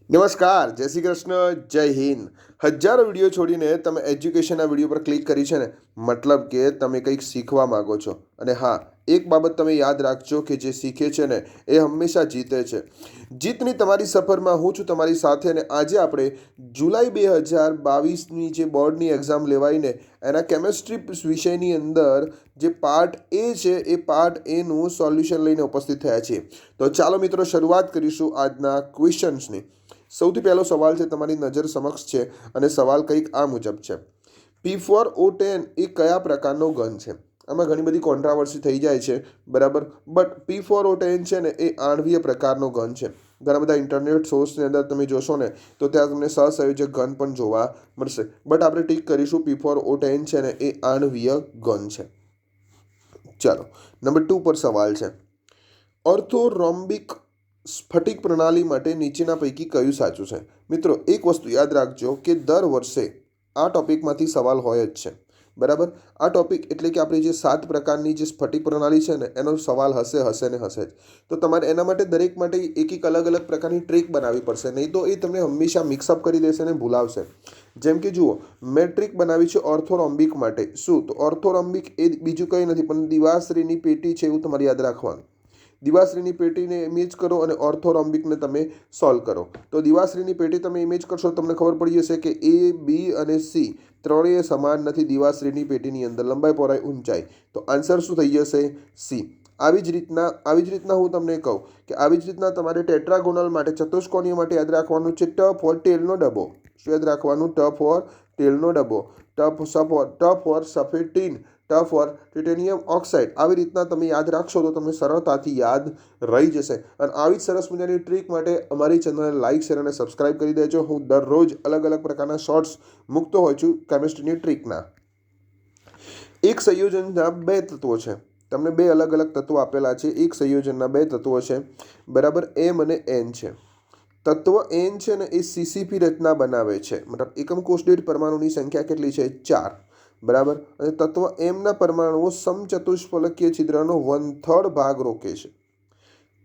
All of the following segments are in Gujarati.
નમસ્કાર, જય શ્રી કૃષ્ણ, જય હિન્દ. હજારો વિડીયો છોડીને તમે એજ્યુકેશનના વિડીયો પર ક્લિક કરી છે ને, મતલબ કે તમે કંઈક શીખવા માગો છો. અને હા, એક બાબત તમે યાદ રાખજો કે જે શીખે છે ને એ હંમેશા જીતે છે. જીતની તમારી સફરમાં હું છું તમારી સાથે. અને આજે આપણે જુલાઈ 2022ની જે બોર્ડની એક્ઝામ લેવાઈને એના કેમેસ્ટ્રી વિષયની અંદર જે પાર્ટ એ છે એ પાર્ટ એનું સોલ્યુશન લઈને ઉપસ્થિત થયા છીએ. તો ચાલો મિત્રો, શરૂઆત કરીશું આજના ક્વેશ્ચન્સની. સૌથી પહેલો સવાલ છે તમારી નજર સમક્ષ છે અને સવાલ કંઈક આ મુજબ છે. P4O10 એ કયા પ્રકારનો ગન છે? આમાં ઘણી બધી કોન્ટ્રાવર્સી થઈ જાય છે, બરાબર. બટ P4O10 છે ને એ આણવીય પ્રકારનો ગન છે. ઘણા બધા ઇન્ટરનેટ સોર્સની અંદર તમે જોશો ને તો ત્યાં તમને સહસંયોજક ગન પણ જોવા મળશે. બટ આપણે ટીક કરીશું P4O10 છે ને એ આણવીય ગન છે. ચાલો, નંબર 2 પર સવાલ છે. ઓર્થોરોમ્બિક સ્ફટિક પ્રણાલી માટે નીચેના પૈકી કયું સાચું છે? મિત્રો, એક વસ્તુ યાદ રાખજો કે દર વર્ષે આ ટોપિકમાંથી સવાલ હોય જ છે, બરાબર. આ ટોપિક એટલે કે આપણી જે 7 પ્રકારની જે સ્ફટિક પ્રણાલી છે ને એનો સવાલ હશે ને હશે જ. તો તમારે એના માટે દરેક માટે એક અલગ અલગ પ્રકારની ટ્રીક બનાવવી પડશે, નહીં તો એ તમને હંમેશા મિક્સઅપ કરી દેશે અને ભૂલાવશે. જેમ કે જુઓ, મેં ટ્રીક બનાવી છે ઓર્થોરોમ્બિક માટે. શું? તો ઓર્થોરોમ્બિક એ બીજું કંઈ નથી પણ દિવાશ્રીની પેટી છે, એવું તમારે યાદ રાખવાનું. દિવાશ્રીની પેટીને ઇમેજ કરો અને ઓર્થોરોમ્બિકને તમે સોલ્વ કરો. તો દિવાશ્રીની પેટી તમે ઇમેજ કરશો, તમને ખબર પડી જશે કે એ, બી અને સી ત્રણેય સમાન નથી દિવાશ્રીની પેટીની અંદર લંબાઈ, પહોળાઈ, ઊંચાઈ. તો આન્સર શું થઈ જશે? સી. આવી જ રીતના હું તમને કહું કે આવી જ રીતના તમારે ટેટ્રાગોનલ માટે, ચતુષ્કોણીય માટે યાદ રાખવાનું છે ટ ફોર ટેલનો ડબ્બો. શું યાદ રાખવાનું? ટ ફોર ટેલનો ડબ્બો. ટ ફોર સફેદ ટીન, ટ ફોર ટિટેનિયમ ઓક્સાઇડ. આવી રીતના તમે યાદ રાખશો તો તમને સરળતાથી યાદ રહી જશે. અને આવી જ સરસ મજાની ટ્રીક માટે અમારી ચેનલને લાઇક, શેર અને સબસ્ક્રાઇબ કરી દેજો. હું દરરોજ અલગ અલગ પ્રકારના શોર્ટ્સ મૂકતો હોઉં છું કેમિસ્ટ્રીની ટ્રીકના. એક સંયોજનના બે તત્વો છે. તમને બે અલગ અલગ તત્વો આપેલા છે. એક સંયોજનના બે તત્વો છે, બરાબર. એમ અને એન છે. તત્વ એન છે ને એ સીસીપી રચના બનાવે છે, મતલબ એકમ કોષ દીઠ પરમાણુની સંખ્યા કેટલી છે? 4, બરાબર. અને તત્વ એમના પરમાણુઓ સમચતુષ્ફલકીય છિદ્રનો 1/3 ભાગ રોકે છે.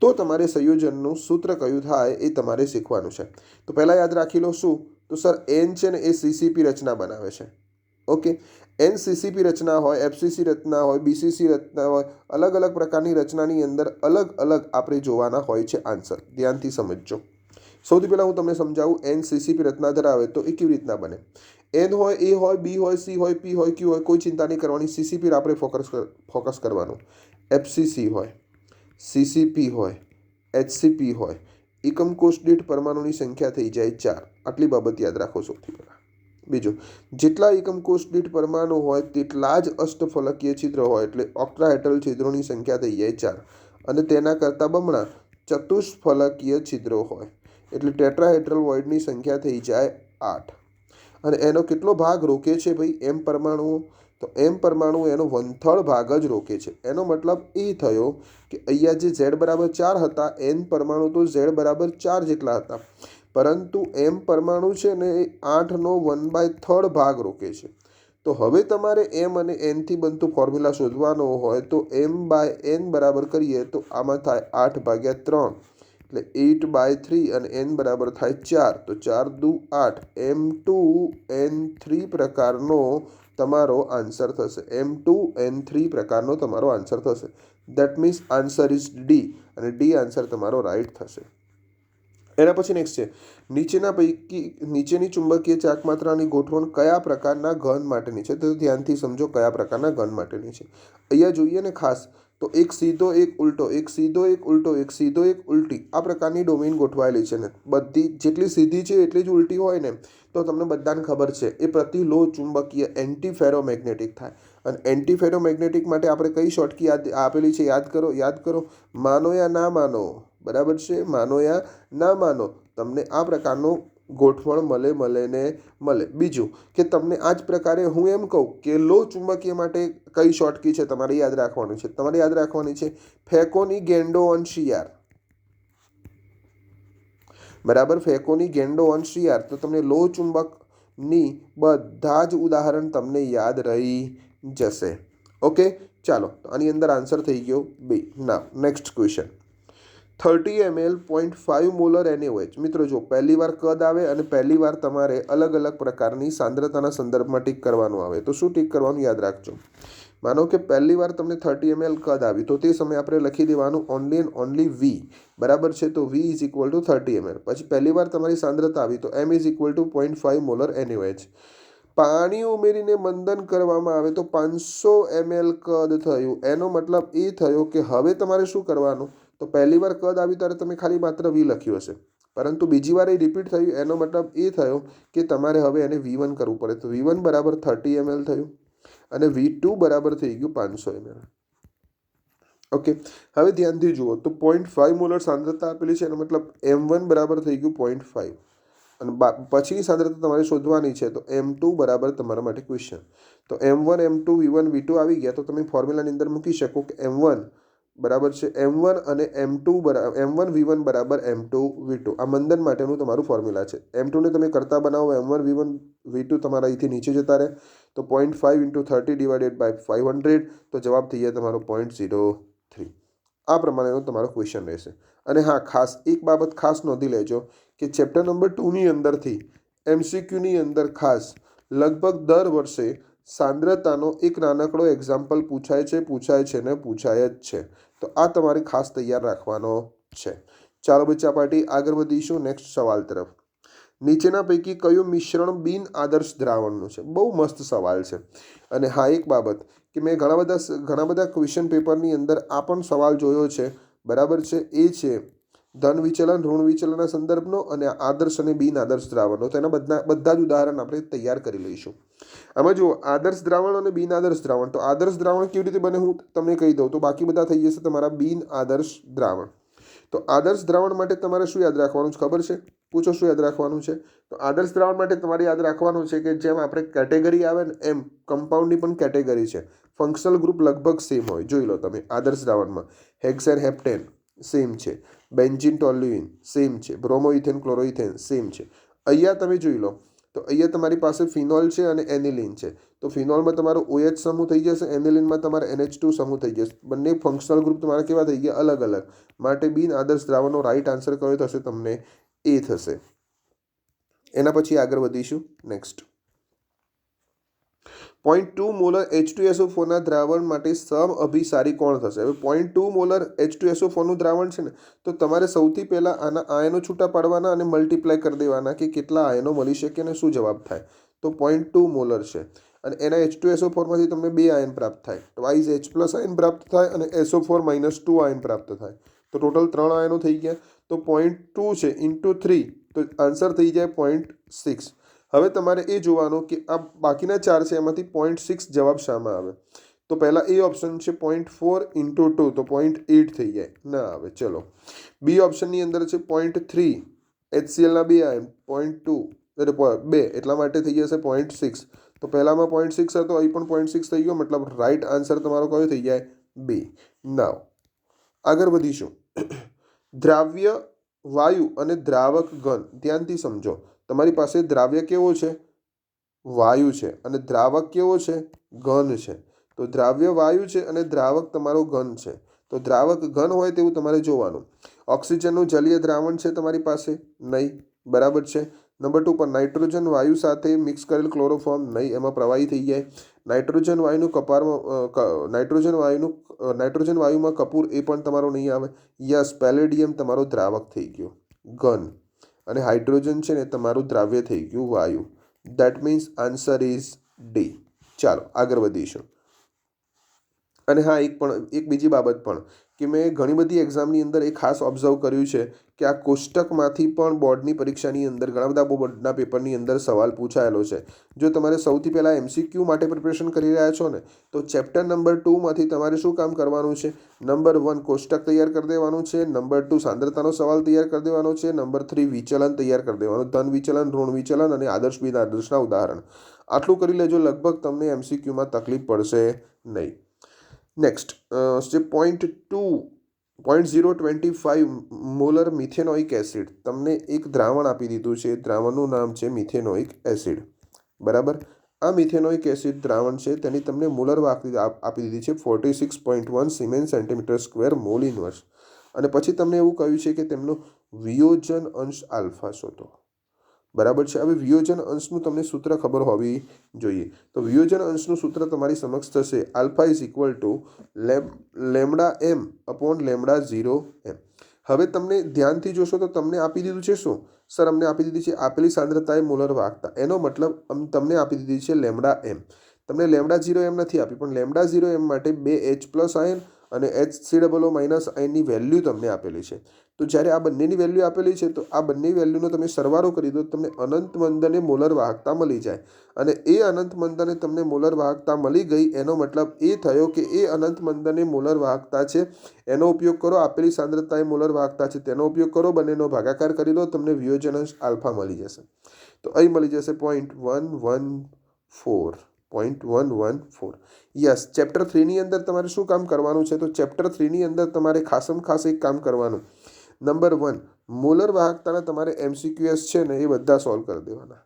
તો તમારે સંયોજનનું સૂત્ર કયું થાય એ તમારે શીખવાનું છે. તો પહેલાં યાદ રાખી લો. શું? તો સર, એન છે ને એ સીસીપી રચના બનાવે છે. ઓકે. એન સીસીપી રચના હોય, એફસીસી રચના હોય, બીસીસી રચના હોય, અલગ અલગ પ્રકારની રચનાની અંદર અલગ અલગ આપણે જોવાના હોય છે આન્સર. ધ્યાનથી સમજજો. સૌથી પહેલાં હું તમને સમજાવું. એન સીસીપી રચના ધરાવે તો એ કેવી રીતના બને. એન હોય, એ હોય, બી હોય, સી હોય, પી હોય, ક્યુ હોય, કોઈ ચિંતા નહીં કરવાની. સીસીપી આપણે ફોકસ કરવાનું. એફસીસી હોય, સીસીપી હોય, એચસીપી હોય, એકમ કોષ દીઠ પરમાણુની સંખ્યા થઈ જાય 4. આટલી બાબત યાદ રાખો સૌથી પહેલાં. બીજું, જેટલા એકમ કોષ દીઠ પરમાણુ હોય તેટલા જ અષ્ટફલકીય છિદ્ર હોય, એટલે ઓક્ટાહેડ્રલ છિદ્રોની સંખ્યા થઈ જાય 4. અને તેના કરતાં બમણા ચતુષ્ફલકીય છિદ્રો હોય, એટલે ટેટ્રાહેડ્રલ વોઇડની સંખ્યા થઈ જાય 8. અને એનો કેટલો ભાગ રોકે છે ભાઈ? એમ પરમાણુઓ. તો એમ પરમાણુ એનો 1/3 ભાગ જ રોકે છે. એનો મતલબ એ થયો કે અહીંયા જે Z=4 હતા, એન પરમાણુ તો Z=4 જેટલા હતા, પરંતુ એમ પરમાણુ છે ને એ 8નો 1/3 ભાગ રોકે છે. તો હવે તમારે એમ અને એનથી બનતું ફોર્મ્યુલા શોધવાનો હોય તો m/n બરાબર કરીએ તો આમાં થાય 8/3, એટલે 8/3 અને n બરાબર થાય 4. તો 4 દુ 8, M2n3 પ્રકારનો તમારો આન્સર થશે. M2n3 પ્રકારનો તમારો આન્સર થશે. That means answer is D, અને ડી આન્સર તમારો રાઈટ થશે. એના પછી નેક્સ્ટ છે, નીચેના પૈકી નીચેની ચુંબકીય ચાકમાત્રાની ગોઠવણ કયા પ્રકારના ઘન માટેની છે? તો ધ્યાનથી સમજો કયા પ્રકારના ઘન માટેની છે. અહીંયા જોઈએ ને ખાસ તો એક સીધો, એક ઉલટો, એક સીધો, એક ઉલટો, એક સીધો, એક ઉલટી, આ પ્રકારની ડોમેન ગોઠવાયેલી છે ને. બધી જેટલી સીધી છે એટલી જ ઉલટી હોય ને તો તમને બધાને ખબર છે એ પ્રતિલો ચુંબકીય એન્ટી ફેરોમેગ્નેટિક થાય. અને એન્ટી ફેરોમેગ્નેટિક માટે આપણે કઈ શોર્ટકી આપેલી છે? યાદ કરો. માનો યા ના માનો, બરાબર છે. માનો યા ના માનો, તમને આ પ્રકારનું ગોઠવણ મળે. બીજું કે તમને આ જ પ્રકારે હું એમ કહું કે લો ચુંબકીય માટે કઈ શોર્ટકી છે તમારે યાદ રાખવાની છે? તમારે યાદ રાખવાની છે ફેકોની ગેન્ડો ઓન શિયાર, બરાબર. ફેકોની ગેન્ડો ઓન શિયાર. તો તમને લો ચુંબકની બધા જ ઉદાહરણ તમને યાદ રહી જશે. ઓકે. ચાલો, આની અંદર આન્સર થઈ ગયો 2. Now next question. 30 ml 0.5 molar NaOH. મિત્રો જો પહેલી વાર કદ આવે અને પહેલી વાર તમારે અલગ અલગ પ્રકારની સાંદ્રતાના સંદર્ભમાં ટીક કરવાનું આવે તો શું ટીક કરવાનું યાદ રાખજો. માનો કે પહેલી વાર તમને 30 ml કદ આવી તો તે સમયે આપણે લખી દેવાનું ઓનલી એન્ડ ઓનલી V, બરાબર છે. તો V is equal two 30 ml. પછી પહેલી વાર તમારી સાંદ્રતા આવી તો M is equal two 0.5 molar NaOH. પાણી ઉમેરીને મંદન કરવામાં આવે તો 500 ml કદ થયું. એનો મતલબ એ થયો કે હવે તમારે શું કરવાનું, તો પહેલી વાર કદ આવી ત્યારે તમે ખાલી માત્ર V લખ્યું હશે, પરંતુ બીજી વાર એ રિપીટ થયું. એનો મતલબ એ થયો કે તમારે હવે એને V1 કરવું પડે. તો V1 બરાબર 30 ml થયું અને V2 બરાબર થઈ ગયું 500 ml. ઓકે, હવે ધ્યાનથી જુઓ તો 0.5 મોલર સાંદ્રતા આપેલી છે, એનો મતલબ M1 બરાબર થઈ ગયું 0.5 અને પછીની સાંદ્રતા તમારે શોધવાની છે. તો M2 બરાબર તમારા માટે ક્વેશ્ચન. તો M1 M2 V1 V2 આવી ગયા તો તમે ફોર્મ્યુલાની અંદર મૂકી શકો કે M1 બરાબર છે M1 અને M2 બરાબર M1 V1 બરાબર M2 V2. આ મંદન માટેનું તમારું ફોર્મ્યુલા છે. M2 ને તમે કરતા બનાવો, M1 V1 V2 તમારા અહીંથી નીચે જતા રહે તો 0.5 ઇન્ટુ 30 ડિવાઇડેડ બાય 500 તો જવાબ થઈ જાય તમારો 0.03. આ પ્રમાણેનો તમારો ક્વેશ્ચન રહેશે. અને હા, ખાસ એક બાબત ખાસ નોંધી લેજો કે ચેપ્ટર નંબર 2ની અંદરથી MCQની અંદર ખાસ લગભગ દર વર્ષે સાંદ્રતાનો એક નાનકડો એક્ઝામ્પલ પૂછાય છે ને પૂછાય જ છે. તો આ તમારે ખાસ તૈયાર રાખવાનો છે. ચાલો બચ્ચા પાર્ટી, આગળ વધીશું નેક્સ્ટ સવાલ તરફ. નીચેના પૈકી કયું મિશ્રણ બિન આદર્શ દ્રાવણનું છે? બહુ મસ્ત સવાલ છે. અને હા, એક બાબત કે મેં ઘણા બધા ક્વેશ્ચન પેપરની અંદર આ પણ સવાલ જોયો છે, બરાબર છે. એ છે ધન વિચલન ઋણ વિચલનના સંદર્ભનો અને આદર્શ અને બિન આદર્શ દ્રાવણનો. તો એના બધા જ ઉદાહરણ આપણે તૈયાર કરી લઈશું. આમાં જુઓ, આદર્શ દ્રાવણ અને બિન આદર્શ દ્રાવણ. તો આદર્શ દ્રાવણ કેવી રીતે બને હું તમને કહી દઉં, તો બાકી બધા થઈ જશે તમારા બિન આદર્શ દ્રાવણ. તો આદર્શ દ્રાવણ માટે તમારે શું યાદ રાખવાનું છે ખબર છે? પૂછો શું યાદ રાખવાનું છે? તો આદર્શ દ્રાવણ માટે તમારે યાદ રાખવાનું છે કે જેમ આપણે કેટેગરી આવે ને એમ કમ્પાઉન્ડની પણ કેટેગરી છે. ફંક્શનલ ગ્રુપ લગભગ સેમ હોય. જોઈ લો તમે આદર્શ દ્રાવણમાં હેક્સેન હેપ્ટેન સેમ છે, બેન્ઝીન ટોલ્યુઇન સેમ છે, બ્રોમોઇથેન ક્લોરોઇથેન સેમ છે. અહીંયા તમે જોઈ લો તો અહીંયા તમારી પાસે ફિનોલ છે અને એનિલિન છે. તો ફિનોલમાં તમારો OH સમૂહ થઈ જશે, એનિલિનમાં તમારે NH2 સમૂહ થઈ જશે. બંને ફંક્શનલ ગ્રુપ તમારા કેવા થઈ ગયા? અલગ અલગ. માટે બિન આદર્શ દ્રાવણનો રાઈટ આન્સર કયો થશે? તમને એ થશે. એના પછી આગળ વધીશું નેક્સ્ટ. 0.2 મોલર H2SO4ના દ્રાવણ માટે સમઅભિસારી કોણ થશે? હવે 0.2 મોલર H2SO4નું દ્રાવણ છે ને, તો તમારે સૌથી પહેલાં આના આયનો છૂટા પાડવાના અને મલ્ટીપ્લાય કરી દેવાના કે કેટલા આયનો મળી શકે અને શું જવાબ થાય. તો 0.2 મોલર છે અને એના H2SO4માંથી તમને 2 આયન પ્રાપ્ત થાય, ટ્વાઇસ H+ આયન પ્રાપ્ત થાય અને SO4 - 2 આયન પ્રાપ્ત થાય. તો ટોટલ 3 આયનો થઈ ગયા. તો 0.2 છે ઇન્ટુ 3 તો આન્સર થઈ જાય 0.6. હવે તમારે એ જોવાનું કે આ બાકીના 4 છે એમાંથી 0.6 જવાબ શામાં આવે. તો પહેલાં એ ઓપ્શન છે 0.4 ઇન્ટુ 2 તો 0.8 થઈ જાય, ના આવે. ચલો, બી ઓપ્શનની અંદર છે 0.3 HClના 2 આયન 0.2 એટલે 2 એટલા માટે થઈ જશે 0.6. તો પહેલામાં 0.6 હતો, અહીં પણ 0.6 થઈ ગયો, મતલબ રાઈટ આન્સર તમારો કયો થઈ જાય? 2. નાવ આગળ વધીશું. દ્રાવ્ય, વાયુ અને દ્રાવક ઘન. ધ્યાનથી સમજો. તમારી પાસે દ્રાવ્ય કેવો છે? વાયુ છે. અને દ્રાવક કેવો છે? ઘન છે. તો દ્રાવ્ય વાયુ છે અને દ્રાવક તમારો ઘન છે. તો દ્રાવક ઘન હોય તેવું તમારે જોવાનું. ઓક્સિજનનું જલીય દ્રાવણ છે તમારી પાસે? નહીં, બરાબર છે. નંબર 2 પર નાઇટ્રોજન વાયુ સાથે મિક્સ કરેલ ક્લોરોફોર્મ? નહીં, એમાં પ્રવાહી થઈ જાય. નાઇટ્રોજન વાયુમાં કપૂર, એ પણ તમારો નહીં આવે. યસ, પેલેડિયમ તમારો દ્રાવક થઈ ગયો, ઘન. અને હાઇડ્રોજન છે ને તમારું દ્રાવ્ય થઈ ગયું, વાયુ. That means answer is D. ચાલો આગળ વધીશું. અને હા, એક બીજી બાબત પણ કે મેં ઘણી બધી એક્ઝામની અંદર એ ખાસ ઓબ્ઝર્વ કર્યું છે કે આ કોષ્ટકમાંથી પણ બોર્ડની પરીક્ષાની અંદર ઘણા બધા બોર્ડના પેપરની અંદર સવાલ પૂછાયેલો છે. જો તમારે સૌથી પહેલાં MCQ માટે પ્રિપરેશન કરી રહ્યા છો ને, તો ચેપ્ટર નંબર 2માંથી તમારે શું કામ કરવાનું છે? નંબર 1 કોષ્ટક તૈયાર કરી દેવાનું છે, નંબર 2 સાંદ્રતાનો સવાલ તૈયાર કરી દેવાનો છે, નંબર 3 વિચલન તૈયાર કરી દેવાનું, ધન વિચલન ઋણ વિચલન અને આદર્શ બિન આદર્શના ઉદાહરણ. આટલું કરી લેજો, લગભગ તમને MCQમાં તકલીફ પડશે નહીં. નેક્સ્ટ જે 0.25 મોલર મિથેનોઇક એસિડ. તમને એક દ્રાવણ આપી દીધું છે, દ્રાવણનું નામ છે મિથેનોઇક એસિડ, બરાબર. આ મિથેનોઇક એસિડ દ્રાવણ છે તેની તમને મોલર આપી દીધી છે 46.1 siemens centimetre square mall inverse. અને પછી તમને એવું કહ્યું છે કે તેમનો વિયોજન અંશ આલ્ફા શોધો. બરાબર છે. હવે વિયોજન અંશનું તમને સૂત્ર ખબર હોવી જોઈએ. તો વિયોજન અંશનું સૂત્ર તમારી સમક્ષ થશે alpha is equal to lambda M upon lambda 0 M. હવે તમને ધ્યાનથી જોશો તો તમને આપી દીધું છે શું? સર અમને આપી દીધી છે આપેલી સાંદ્રતાએ મોલર વાહકતા. એનો મતલબ તમને આપી દીધી છે લેમડા એમ. તમને લેમડા 0 એમ નથી આપી, પણ લેમડા 0 એમ માટે 2 H+ આયન અને HCOO- આયનની વેલ્યુ તમને આપેલી છે. તો જ્યારે આ બંનેની વેલ્યુ આપેલી છે તો આ બંને વેલ્યુનો તમે સરવાળો કરી દો, તમને અનંત મંદને મોલર વાહકતા મળી જાય. અને એ અનંત મંદને તમને મોલર વાહકતા મળી ગઈ, એનો મતલબ એ થયો કે એ અનંત મંદને મોલર વાહકતા છે, એનો ઉપયોગ કરો. આપેલી સાંદ્રતા એ મોલર વાહકતા છે તેનો ઉપયોગ કરો, બંનેનો ભાગાકાર કરી લો, તમને વિયોજન અંશ આલ્ફા મળી જશે. તો અહીં મળી જશે 0.114. 0.114. યસ, ચેપ્ટર 3ની અંદર તમારે શું કામ કરવાનું છે? તો ચેપ્ટર 3ની અંદર તમારે ખાસમ ખાસ એક કામ કરવાનું. નંબર 1, મોલર વાહકતાના તમારે MCQs છે ને એ બધા સોલ્વ કરી દેવાના.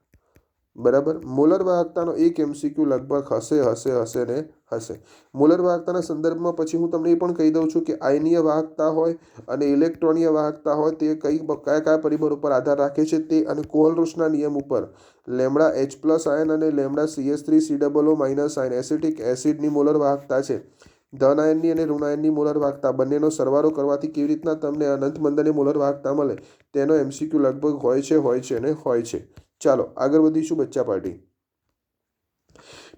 બરાબર. મોલર વાહકતાનો એક MCQ લગભગ હશે ને હશે. મોલર વાહકતાના સંદર્ભમાં પછી હું તમને એ પણ કહી દઉં છું કે આયનીય વાહકતા હોય અને ઇલેક્ટ્રોનીય વાહકતા હોય તે કયા પરિબળ ઉપર આધાર રાખે છે તે, અને કોહલરુસના નિયમ ઉપર લેમડા H+ આયન અને લેમડા CH3COO- આયન એસિટિક એસિડની મોલર વાહકતા છે, ધન આયનની અને ઋણ આયનની મોલર વાહકતા, બંનેનો સરવાળો કરવાથી કેવી રીતના તમને અનંત મંદની મોલર વાહકતા મળે તેનો MCQ લગભગ હોય છે. ચાલો આગળ વધીશું બચ્ચા પાર્ટી.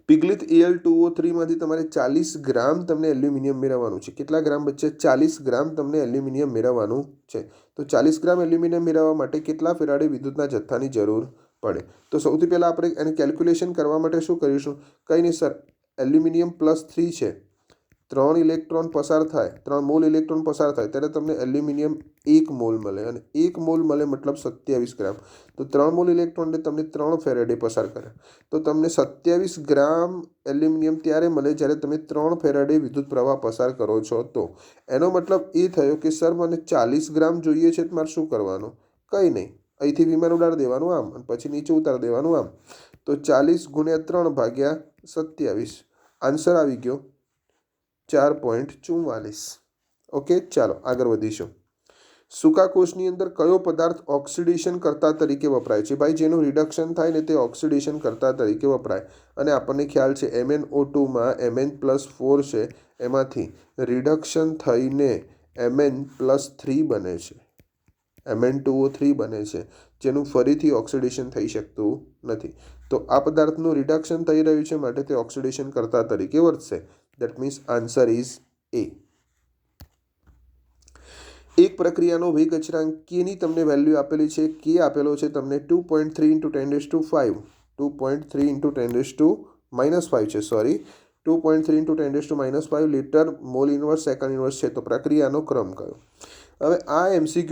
પિગલિત Al2O3 માંથી તમારે 40 ગ્રામ તમને એલ્યુમિનિયમ મેળવવાનું છે. કેટલા ગ્રામ બચ્ચે? 40 ગ્રામ તમને એલ્યુમિનિયમ મેળવવાનું છે. તો 40 ગ્રામ એલ્યુમિનિયમ મેળવવા માટે કેટલા ફેરાડે વિદ્યુતના જથ્થાની જરૂર પડે? તો સૌથી પહેલાં આપણે એને કેલ્ક્યુલેશન કરવા માટે શું કરીશું? કંઈ નહીં સર, એલ્યુમિનિયમ +3 છે, 3 ઇલેક્ટ્રોન પસાર થાય, 3 મોલ ઇલેક્ટ્રોન પસાર થાય ત્યારે તમને એલ્યુમિનિયમ 1 મોલ મળે, અને 1 મોલ મળે મતલબ 27 ગ્રામ. તો 3 મોલ ઇલેક્ટ્રોનને તમને 3 ફેરેડે પસાર કરે તો તમને 27 ગ્રામ એલ્યુમિનિયમ ત્યારે મળે જ્યારે તમે 3 ફેરેડે વિદ્યુત પ્રવાહ પસાર કરો છો. તો એનો મતલબ એ થયો કે સર મને 40 ગ્રામ જોઈએ છે, તો મારે શું કરવાનું? કંઈ નહીં, અહીંથી વિમાન ઉડાડી દેવાનું આમ, અને પછી નીચે ઉતારી દેવાનું આમ. તો 40 × 3 ભાગ્યા 27, આન્સર આવી ગયો 4.44. ઓકે, ચાલો આગળ વધીશું. સૂકા કોષની અંદર કયો પદાર્થ ઓક્સિડેશન કરતા તરીકે વપરાય છે? ભાઈ, જેનું રિડક્શન થાય ને તે ઓક્સિડેશન કરતા તરીકે વપરાય. અને આપણને ખ્યાલ છે MnO2માં Mn+4 છે, એમાંથી રિડક્શન થઈને Mn+3 બને છે, Mn2O3 બને છે, જેનું ફરીથી ઓક્સિડેશન થઈ શકતું નથી. તો આ પદાર્થનું રિડક્શન થઈ રહ્યું છે માટે તે ઓક્સિડેશન કરતા તરીકે વર્તશે. That means answer is A. એક પ્રક્રિયાનો વેગ અચળાંક Kની તમને વેલ્યુ આપેલી છે. K આપેલો છે તમને 2.3 × 10⁵. 2.3 × 10⁻5 છે, sorry, 2.3 × 10⁻5 litre mall inverse second inverse છે. તો પ્રક્રિયાનો ક્રમ કયો? હવે આ MCQ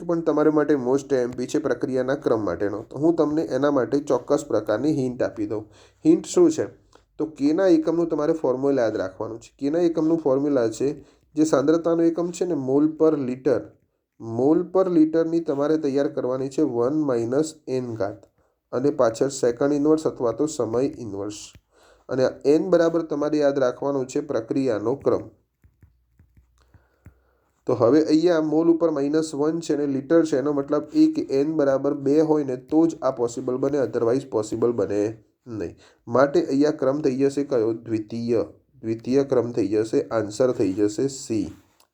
પણ તમારા માટે મોસ્ટ MP છે પ્રક્રિયાના ક્રમ માટેનો. તો હું તમને એના માટે ચોક્કસ પ્રકારની હિન્ટ આપી દઉં. હિન્ટ શું છે? તો Kના એકમનું તમારે ફોર્મ્યુલા યાદ રાખવાનું છે. Kના એકમનું ફોર્મ્યુલા છે, જે સાંદ્રતાનો એકમ છે ને મોલ પર લિટર, મોલ પર લિટરની તમારે તૈયાર કરવાની છે 1 - n ઘાત, અને પાછળ સેકન્ડ ઇનવર્સ અથવા તો સમય ઇનવર્સ, અને n બરાબર તમારે યાદ રાખવાનું છે પ્રક્રિયાનો ક્રમ. તો હવે અહીંયા મોલ ઉપર -1 છે અને લિટર છે, એનો મતલબ એ કે n બરાબર 2 હોય ને તો જ આ પોસિબલ બને, અધરવાઇઝ પોસિબલ બને નહીં. માટે અહીંયા ક્રમ થઈ જશે કયો? દ્વિતીય ક્રમ થઈ જશે. આન્સર થઈ જશે C.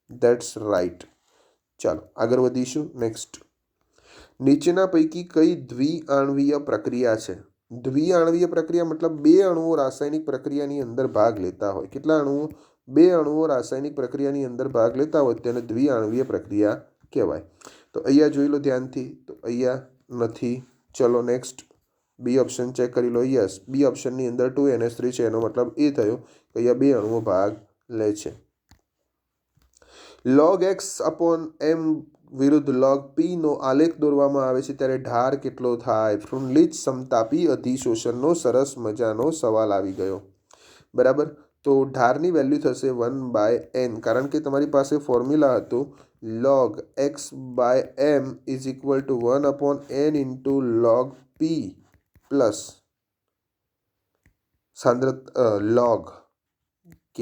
That's right. ચાલો આગળ વધીશું. નેક્સ્ટ, નીચેના પૈકી કઈ દ્વિઆણવીય પ્રક્રિયા છે? દ્વિઆણવીય પ્રક્રિયા મતલબ 2 અણુઓ રાસાયણિક પ્રક્રિયાની અંદર ભાગ લેતા હોય. કેટલા અણુઓ? 2 અણુઓ રાસાયણિક પ્રક્રિયાની અંદર ભાગ લેતા હોય તેને દ્વિઆણવીય પ્રક્રિયા કહેવાય. તો અહીંયા જોઈ લો ધ્યાનથી, તો અહીંયા નથી. ચલો નેક્સ્ટ, બી ઓપ્શન ચેક કરી લો. યસ, બી ઓપ્શનની અંદર 2NH3 છે, એનો મતલબ એ થયો કે અહીંયા 2 અણુઓ ભાગ લે છે. log(x/m) વિરુદ્ધ log(p) નો આલેખ દોરવામાં આવે છે ત્યારે ઢાળ કેટલો થાય? ફ્રુનલિચ સમતાપી અધિશોષણનો સરસ મજાનો સવાલ આવી ગયો. બરાબર. તો ઢાળની વેલ્યુ થશે 1/n, કારણ કે તમારી પાસે ફોર્મ્યુલા હતું log(x/m) = 1/n × log(p) plus log k.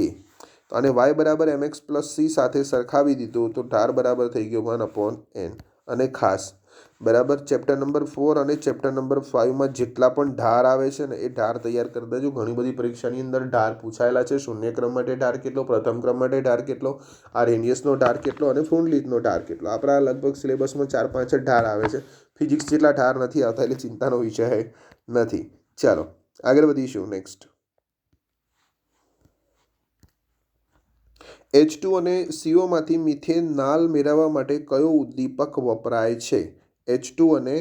અને વાય બરાબર mx પ્લસ સી સાથે સરખાવી દીધું તો ઢાર બરાબર થઈ ગયો 1/n. અને ખાસ બરાબર ચેપ્ટર નંબર 4 અને ચેપ્ટર નંબર 5માં જેટલા પણ ઢાર આવે છે ને એ ઢાર તૈયાર કરી દેજો. ઘણી બધી પરીક્ષાની અંદર ઢાર પૂછાયેલા છે. શૂન્ય ક્રમ માટે ઢાર કેટલો, પ્રથમ ક્રમ માટે ઢાર કેટલો, આ રેડિયસનો ઢાર કેટલો અને ફૂંડલીથનો ઢાર કેટલો. આપણા લગભગ સિલેબસમાં 4-5 જ ઢાર આવે છે. ફિઝિક્સ જેટલા ઢાર નથી આવતા, એટલે ચિંતાનો વિષય નથી. ચાલો આગળ વધીશું. નેક્સ્ટ H2 અને CO મિથેનાલ મેળવવા માટે કયો ઉદ્દીપક વપરાય છે? H2 અને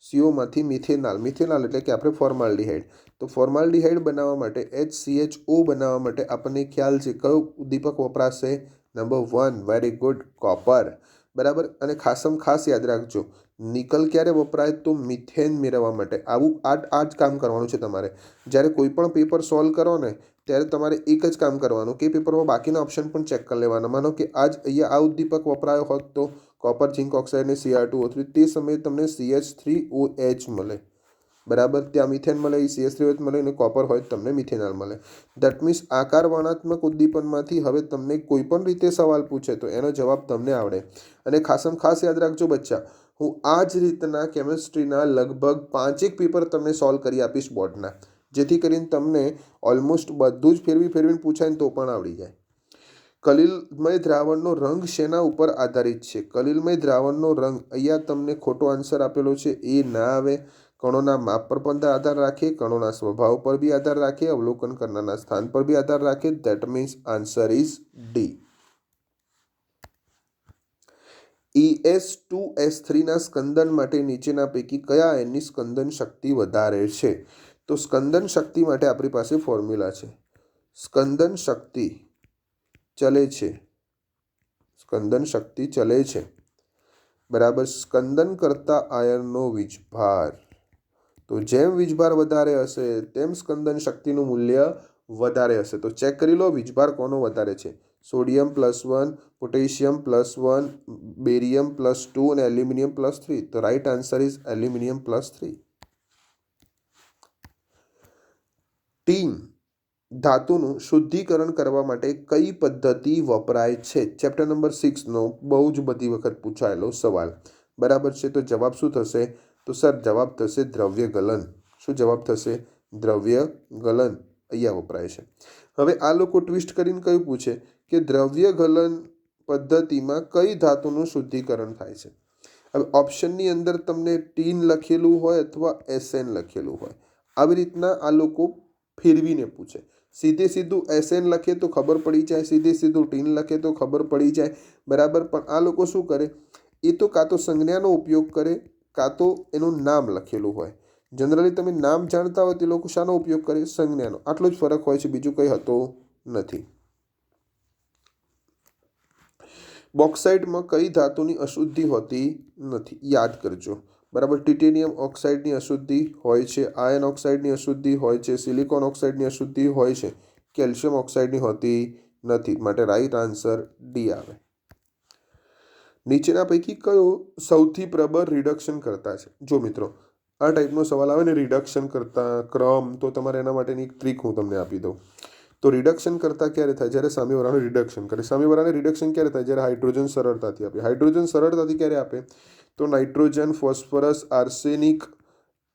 CO મિથેનાલ એટલે કે આપણે ફોર્માલ્ડિહાઇડ. તો ફોર્માલ્ડિહાઇડ બનાવવા માટે HCHO બનાવવા માટે આપણને ખ્યાલ છે કયો ઉદ્દીપક વપરાશે? Number 1, very good, copper. બરાબર. અને ખાસ યાદ રાખજો, નિકલ ક્યારે વપરાય? તો મિથેન મેળવવા માટે. આ જ કામ કરવાનું છે તમારે. જ્યારે કોઈ પણ પેપર સોલ્વ કરો ને ત્યારે તમારે એક જ કામ કરવાનું કે પેપરમાં બાકીના ઓપ્શન પણ ચેક કરી લેવાના. માનો કે અહીંયા આ ઉદ્દીપક વપરાયો હોત તો કોપર, ઝિંક ઓક્સાઇડ ને Cr2O3, તે સમયે તમને CH3OH મળે. બરાબર. ત્યાં મિથેન મળે, CH3OH મળે અને કોપર હોય તમને મિથેનાલ મળે. દેટ મીન્સ આકાર વર્ણાત્મક ઉદ્દીપનમાંથી હવે તમને કોઈ પણ રીતે સવાલ પૂછે તો એનો જવાબ તમને આવડે. અને ખાસ યાદ રાખજો બચ્ચા, હું આ જ રીતના કેમિસ્ટ્રીના લગભગ 5 પેપર તમને સોલ્વ કરી આપીશ બોર્ડના, જેથી કરીને તમને ઓલમોસ્ટ બધું જ ફેરવીને પૂછાય ને તો પણ આવડી જાય. કલિલમય દ્રાવણનો રંગ શેના ઉપર આધારિત છે? કલિલમય દ્રાવણનો રંગ, અહીંયા તમને ખોટો આન્સર આપેલો છે, એ ના આવે. કણોના માપ પર પણ આધાર રાખે, કણોના સ્વભાવ પર બી આધાર રાખે, અવલોકન કરનારના સ્થાન પર બી આધાર રાખે. That means answer is D. Es2S3ના સ્કંદન માટે નીચેના પૈકી કયા આયનની સ્કંદન શક્તિ વધારે છે? તો સ્કંદન શક્તિ માટે આપણી પાસે ફોર્મ્યુલા છે. સ્કંદન શક્તિ ચલે છે. બરાબર. સ્કંદન કરતા આયનનો વીજભાર, તો જેમ વીજભાર વધારે હશે તેમ સ્કંદન શક્તિનું મૂલ્ય વધારે હશે. તો ચેક કરી લો વીજભાર કોનો વધારે છે. સોડિયમ +1, પોટેશિયમ +1, બેરિયમ +2 અને એલ્યુમિનિયમ +3. તો right answer is aluminium +3. Tin ધાતુનું શુદ્ધિકરણ કરવા માટે કઈ પદ્ધતિ વપરાય છે? ચેપ્ટર નંબર 6નો બહુ જ બધી વખત પૂછાયેલો સવાલ. બરાબર છે. તો જવાબ શું થશે? તો સર જવાબ થશે દ્રવ્ય ગલન. શું જવાબ થશે? દ્રવ્ય ગલન અહીંયા વપરાય છે. હવે આ લોકો ટ્વિસ્ટ કરીને કયું પૂછે કે દ્રવ્ય ગલન પદ્ધતિમાં કઈ ધાતુનું શુદ્ધિકરણ થાય છે? હવે ઓપ્શનની અંદર તમને ટીન લખેલું હોય અથવા SN લખેલું હોય, આવી રીતના આ લોકો ફેરવીને પૂછે. સીધું SN લખે તો ખબર પડી જાય, સીધું ટીન લખે તો ખબર પડી જાય. બરાબર. પણ આ લોકો શું કરે, એ તો કાં તો સંજ્ઞાનો ઉપયોગ કરે કાં તો એનું નામ લખેલું હોય. જનરલી તમે નામ જાણતા હોય તે લોકો શાનો ઉપયોગ કરે? સંજ્ઞાનો. આટલો જ ફરક હોય છે, બીજું કંઈ હતો નથી. બોક્સાઇટમાં કઈ ધાતુની અશુદ્ધિ હોતી નથી? યાદ કરજો. બરાબર. ટિટેનિયમ ઓક્સાઇડની અશુદ્ધિ હોય છે, આયર્ન ઓક્સાઇડની અશુદ્ધિ હોય છે, સિલિકોન ઓક્સાઇડની અશુદ્ધિ હોય છે, કેલ્શિયમ ઓક્સાઇડની હોતી નથી. માટે રાઈટ આન્સર ડી આવે. નીચેના પૈકી કયો સૌથી પ્રબળ રિડક્શન કરતા છે? જો મિત્રો, આ ટાઈપનો સવાલ આવે ને રિડક્શન કરતા ક્રમ, તો તમારે એના માટેની એક ટ્રીક હું તમને આપી દઉં. તો રિડક્શન કરતા ક્યારે થાય? જ્યારે સામેવાળાનું રિડક્શન કરે. સામેવાળાને રિડક્શન ક્યારે થાય? જ્યારે હાઇડ્રોજન સરળતાથી આપે. હાઇડ્રોજન સરળતાથી ક્યારે આપે? તો nitrogen, phosphorus, arsenic,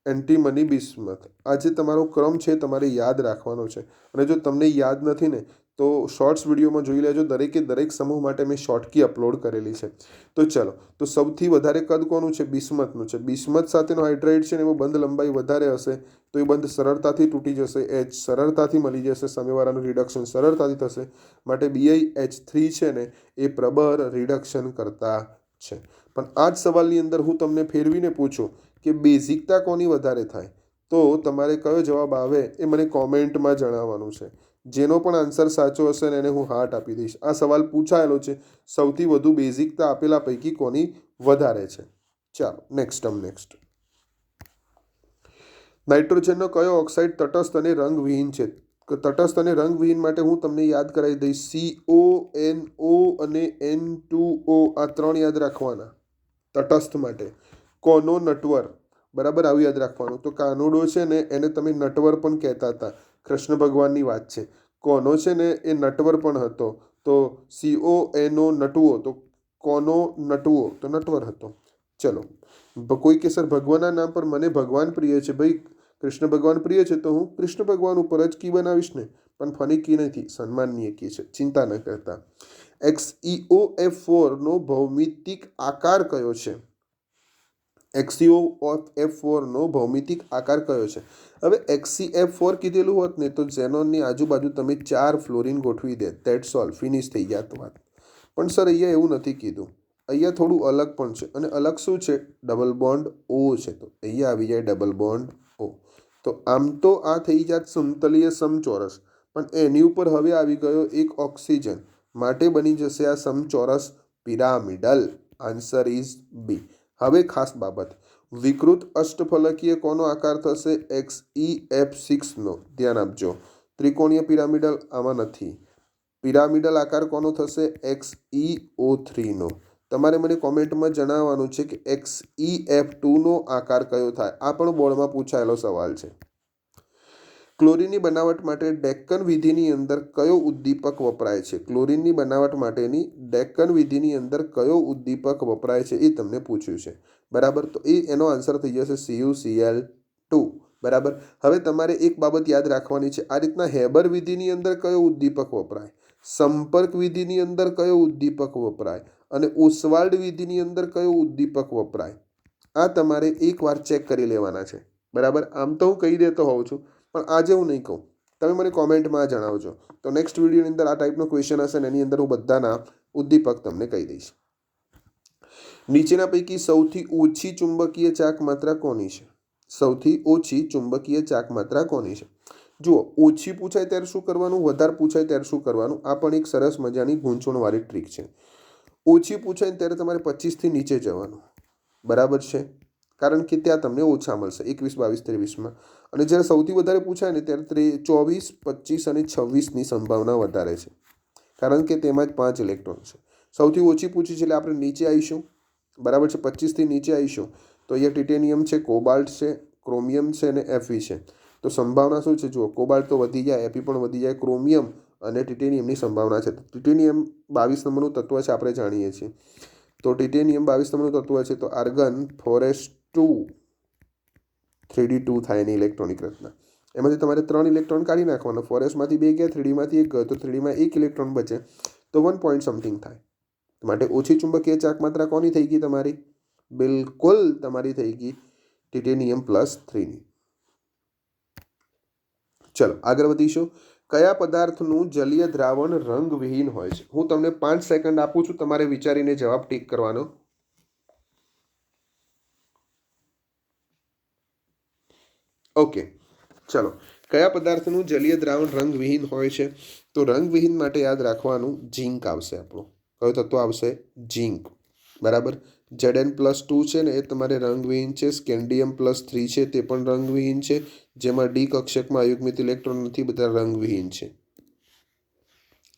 antimony, bismuth. આ જે તમારો ક્રમ છે તમારે યાદ રાખવાનો છે. અને જો તમને યાદ નથી ને તો શોર્ટ્સ વિડીયોમાં જોઈ લેજો. દરેક સમૂહ માટે મેં શોર્ટકી અપલોડ કરેલી છે. તો ચલો, તો સૌથી વધારે કદ કોનું છે? બિસ્મથનું છે. બિસ્મથ સાથેનો હાઇડ્રાઇડ છે ને એમાં બંધ લંબાઈ વધારે હશે, તો એ બંધ સરળતાથી તૂટી જશે. H સરળતાથી મળી જશે, સામેવાળાનું રિડક્શન સરળતાથી થશે. માટે BiH3 છે ને એ પ્રબળ રિડક્શન કરતા છે. પણ આ જ સવાલની અંદર હું તમને ફેરવીને પૂછું કે બેઝિકતા કોની વધારે થાય, તો તમારે કયો જવાબ આવે એ મને કોમેન્ટમાં જણાવવાનું છે. જેનો પણ આન્સર સાચો હશે ને એને હું હાર્ટ આપી દઈશ. આ સવાલ પૂછાયેલો છે, સૌથી વધુ બેઝિકતા આપેલા પૈકી કોની વધારે છે. ચાલો નેક્સ્ટ. નાઇટ્રોજનનો કયો ઓક્સાઇડ તટસ્થ અને રંગવિહીન છે? તટસ્થ અને રંગવિહીન માટે હું તમને યાદ કરાવી દઈશ. CONO અને N2O આ 3 યાદ રાખવાના તટસ્થ માટે. કોનો નટવર. બરાબર, આવું યાદ રાખવાનું. તો કાનુડો છે ને એને તમે નટવર પણ કહેતા હતા. કૃષ્ણ ભગવાનની વાત છે. કોનો છે ને એ નટવર પણ હતો, તો CONO નટવો, તો કોનો નટવો તો નટવર હતો. ચલો, કોઈ કે સર ભગવાનના નામ પર મને ભગવાન પ્રિય છે. ભાઈ કૃષ્ણ ભગવાન પ્રિય છે તો હું કૃષ્ણ ભગવાન ઉપર જ કી બનાવીશ ને, પણ ફની કી નથી, સન્માનનીય કી છે, ચિંતા ન કરતા. XeO નો ભૌમિતિક આકાર કયો છે? XeO નો ભૌમિતિક આકાર કયો છે? હવે XeF4 કીધેલું હોત ને તો ઝેનોનની આજુબાજુ તમે 4 ફ્લોરિન ગોઠવી દે, ધેટ્સ ઓલ, ફિનિશ થઈ ગયા વાત. પણ સર અહીંયા એવું નથી કીધું, અહીંયા થોડું અલગ પણ છે. અને અલગ શું છે? ડબલ બોન્ડ O છે, તો અહીંયા આવી જાય ડબલ બોન્ડ O. તો આમ તો આ થઈ જાત સમતલીય સમચોરસ, પણ એની ઉપર હવે આવી ગયો એક ઓક્સિજન, માટે બની જશે આ સમચોરસ પિરામિડલ. Answer is B. હવે ખાસ બાબત, વિકૃત અષ્ટફલકીય કોનો આકાર થશે? XeF6 નો. ધ્યાન આપજો, ત્રિકોણીય પિરામિડલ આમાં નથી. પિરામિડલ આકાર કોનો થશે? XeO3 નો. તમારે મને કોમેન્ટમાં જણાવવાનું છે કે XeF2 નો આકાર કયો થાય. આ પણ બોર્ડમાં પૂછાયેલો સવાલ છે. ક્લોરીનની બનાવટ માટે ડેક્કન વિધિની અંદર કયો ઉદ્દીપક વપરાય છે? ક્લોરીનની બનાવટ માટેની ડેક્કન વિધિની અંદર કયો ઉદ્દીપક વપરાય છે એ તમને પૂછ્યું છે, બરાબર. તો એનો આન્સર થઈ જશે CuCl2, બરાબર. હવે તમારે એક બાબત યાદ રાખવાની છે, આ રીતના હેબર વિધિની અંદર કયો ઉદ્દીપક વપરાય, સંપર્ક વિધિની અંદર કયો ઉદ્દીપક વપરાય, અને ઓસ્વાલ્ડ વિધિની અંદર કયો ઉદ્દીપક વપરાય, આ તમારે એકવાર ચેક કરી લેવાના છે, બરાબર. આમ તો હું કહી દેતો હોઉં છું, પણ આજે હું નહીં કહું, તમે મને કોમેન્ટમાં જણાવજો. તો નેક્સ્ટ વિડીયોની અંદર આ ટાઈપનો ક્વેશ્ચન હશે ને એની અંદર હું બધાના ઉદ્દીપક તમને કહી દઈશ. નીચેના પૈકી સૌથી ઓછી ચુંબકીય ચાક માત્રા કોની છે? સૌથી ઓછી ચુંબકીય ચાક માત્રા કોની છે? જુઓ, ઓછી પૂછાય ત્યારે શું કરવાનું, વધારે પૂછાય ત્યારે શું કરવાનું, આ પણ એક સરસ મજાની ગૂંચવણવાળી ટ્રીક છે. ઓછી પૂછાય ત્યારે તમારે 25થી નીચે જવાનું, બરાબર છે, કારણ કે ત્યાં તમને ઓછા મળશે 21, 22, 23માં. અને જ્યારે સૌથી વધારે પૂછાય ને ત્યારે 24, 25 અને 26ની સંભાવના વધારે છે, કારણ કે તેમાં જ 5 ઇલેક્ટ્રોન છે. સૌથી ઓછી પૂછી છે એટલે આપણે નીચે આવીશું, બરાબર છે, 25થી નીચે આવીશું. તો અહીંયા ટિટેનિયમ છે, કોબાલ્ટ છે, ક્રોમિયમ છે અને Fe છે. તો સંભાવના શું છે? જુઓ, કોબાલ્ટ તો વધી જાય, Fe પણ વધી જાય, ક્રોમિયમ અને ટિટેનિયમની સંભાવના છે. ટિટેનિયમ 22 નંબરનું તત્વ છે, આપણે જાણીએ છીએ. તો ટિટેનિયમ 22 નંબરનું તત્વ છે, તો આર્ગન 4s2 3d2 થાય એની ઇલેક્ટ્રોનિક રચના. એમાંથી તમારે 3 ઇલેક્ટ્રોન કાઢી નાખવાનો, 4sમાંથી 2 ગયા, 3dમાંથી 1 ગયો, તો 3dમાં 1 ઇલેક્ટ્રોન બચે, તો 1 પોઈન્ટ સમથિંગ થાય. માટે ઓછી ચુંબકીય ચાક માત્રા કોની થઈ ગઈ તમારી? બિલકુલ તમારી થઈ ગઈ ટિટેનિયમ +3ની. ચલો આગળ વધીશું. કયા પદાર્થનું જલીય દ્રાવણ રંગવિહીન હોય છે? હું તમને 5 સેકન્ડ આપું છું, તમારે વિચારીને જવાબ ટીક કરવાનો. ઓકે, ચલો. કયા પદાર્થનું જલીય દ્રાવણ રંગવિહીન હોય છે? તો રંગવિહીન માટે યાદ રાખવાનું ઝીંક આવશે. આપણું કયો તત્વ આવશે? ઝીંક, બરાબર. Zn+2 છે ને એ તમારે રંગવિહીન છે. સ્કેન્ડિયમ +3 છે તે પણ રંગવિહીન છે. જેમાં ડી કક્ષકમાં અયુગ્મિત ઇલેક્ટ્રોન નથી, બધા રંગવિહીન છે.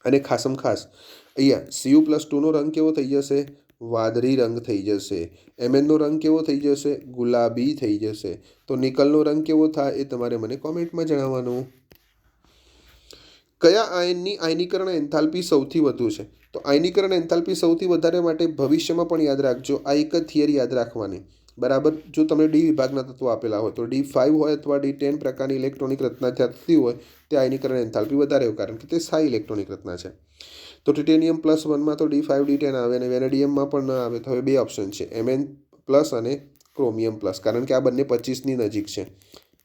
અને ખાસમ ખાસ અહીંયા Cu+2 નો રંગ કેવો થઈ જશે? વાદળી રંગ થઈ જશે. Mn નો રંગ કેવો થઈ જશે? ગુલાબી થઈ જશે. તો નિકલનો રંગ કેવો થાય એ તમારે મને કોમેન્ટમાં જણાવવાનું. કયા આયનની આયનીકરણ એન્થાલ્પી સૌથી વધુ છે? તો આયનીકરણ એન્થાલ્પી સૌથી વધારે માટે ભવિષ્યમાં પણ યાદ રાખજો, આ એક જ થિયરી યાદ રાખવાની, બરાબર. જો તમને ડી વિભાગના તત્વો આપેલા હોય તો D5 હોય અથવા D10 પ્રકારની ઇલેક્ટ્રોનિક રચના થતી હોય તે આયનીકરણ એન્થાલ્પી વધારે હોય, કારણ કે તે સ્થાયી ઇલેક્ટ્રોનિક રચના છે. તો ટિટેનિયમ +1માં તો D5 D10 આવે અને વેનેડિયમમાં પણ ન આવે. તો હવે 2 ઓપ્શન છે, Mn+ અને ક્રોમિયમ+, કારણ કે આ બંને 25ની નજીક છે,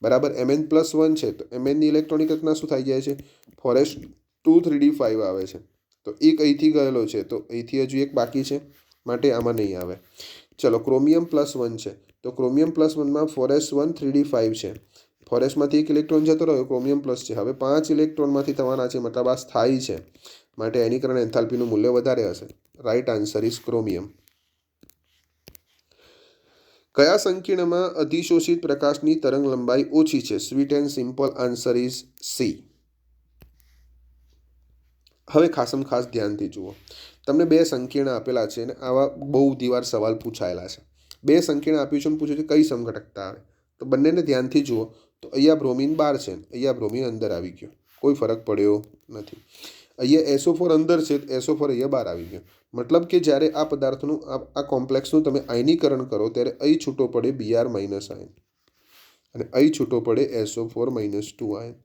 બરાબર. Mn+1 છે તો Mnની ઇલેક્ટ્રોનિક રચના શું થઈ જાય છે? 4s2 3d5 આવે છે. તો એક અહીંથી ગયેલો છે, તો અહીંથી હજુ એક બાકી છે, માટે આમાં નહીં આવે. ચલો, ક્રોમિયમ +1 છે, તો ક્રોમિયમ +1માં 4s1 3d5 છે. 4sમાંથી 1 ઇલેક્ટ્રોન જતો રહ્યો, ક્રોમિયમ પ્લસ છે. હવે 5 ઇલેક્ટ્રોનમાંથી થવાના છે, મતલબ આ સ્થાયી છે, માટે આયનીકરણ એન્થાલ્પીનું મૂલ્ય વધારે હશે. Right answer is chromium. કયા સંકીર્ણમાં અધિશોષિત પ્રકાશની તરંગ લંબાઈ ઓછી છે? Sweet and simple answer is C. હવે ખાસમ ખાસ ધ્યાનથી જુઓ, તમને 2 સંકીર્ણ આપેલા છે અને આવા બહુ દીવાર સવાલ પૂછાયેલા છે. 2 સંકીર્ણ આપ્યું છે અને પૂછ્યું છે કઈ સમઘટકતા આવે, તો બંનેને ધ્યાનથી જુઓ. તો અહીંયા બ્રોમિન 12 છે, અહીંયા બ્રોમિન અંદર આવી ગયો. કોઈ ફરક પડ્યો નથી. અહીંયા SO4 અંદર છે, SO4 અહીંયા બહાર આવી ગયો. મતલબ કે જ્યારે આ પદાર્થનું આ કોમ્પ્લેક્સનું તમે આયનીકરણ કરો ત્યારે અહીં છૂટો પડે Br માઇનસ આયન અને અહીં છૂટો પડે SO4 માઇનસ 2 આયન.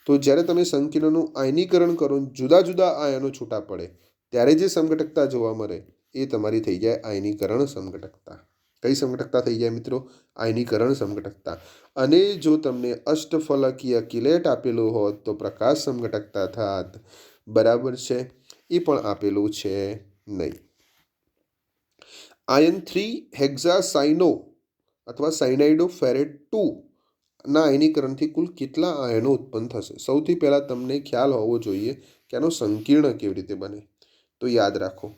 તો જ્યારે તમે સંકીર્ણનું આયનીકરણ કરો, જુદા જુદા આયનો છૂટા પડે ત્યારે જે સમઘટકતા જોવા મળે એ તમારી થઈ જાય આયનીકરણ સમઘટકતા. કઈ સમઘટકતા થઈ જાય મિત્રો? આયનીકરણ સમઘટકતા. અને જો તમને અષ્ટફલકીય કિલેટ આપેલું હોત તો પ્રકાશ સમઘટકતા થાત. બરાબર છે, એ પણ આપેલું છે નહીં. આયન 3 હેક્ઝાસાઇનો અથવા સાયનાઇડો ફેરેટ 2 ના આયનીકરણથી કુલ કેટલા આયનો ઉત્પન્ન થશે? સૌથી પહેલાં તમને ખ્યાલ હોવો જોઈએ કે આનો સંકીર્ણ કેવી રીતે બને. તો યાદ રાખો,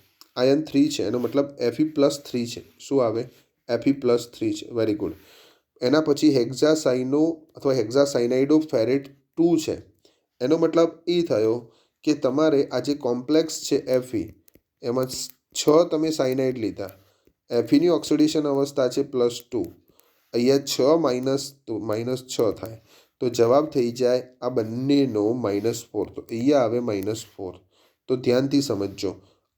આયન 3 છે, એનો મતલબ Fe+3 છે. શું આવે? Fe+3 છે. Very good. એના પછી હેક્ઝાસાઇનો અથવા હેક્ઝાસાઇનાઇડો ફેરેટ 2 છે. એનો મતલબ એ થયો કે તમારે આ જે કોમ્પ્લેક્સ છે Fe, એમાં 6 તમે સાયનાઇડ લીધા. Feની ઓક્સિડેશન અવસ્થા છે +2. અહીંયા 6 -6 થાય તો જવાબ થઈ જાય આ બંનેનો -4. તો અહીંયા આવે -4. તો ધ્યાનથી સમજજો,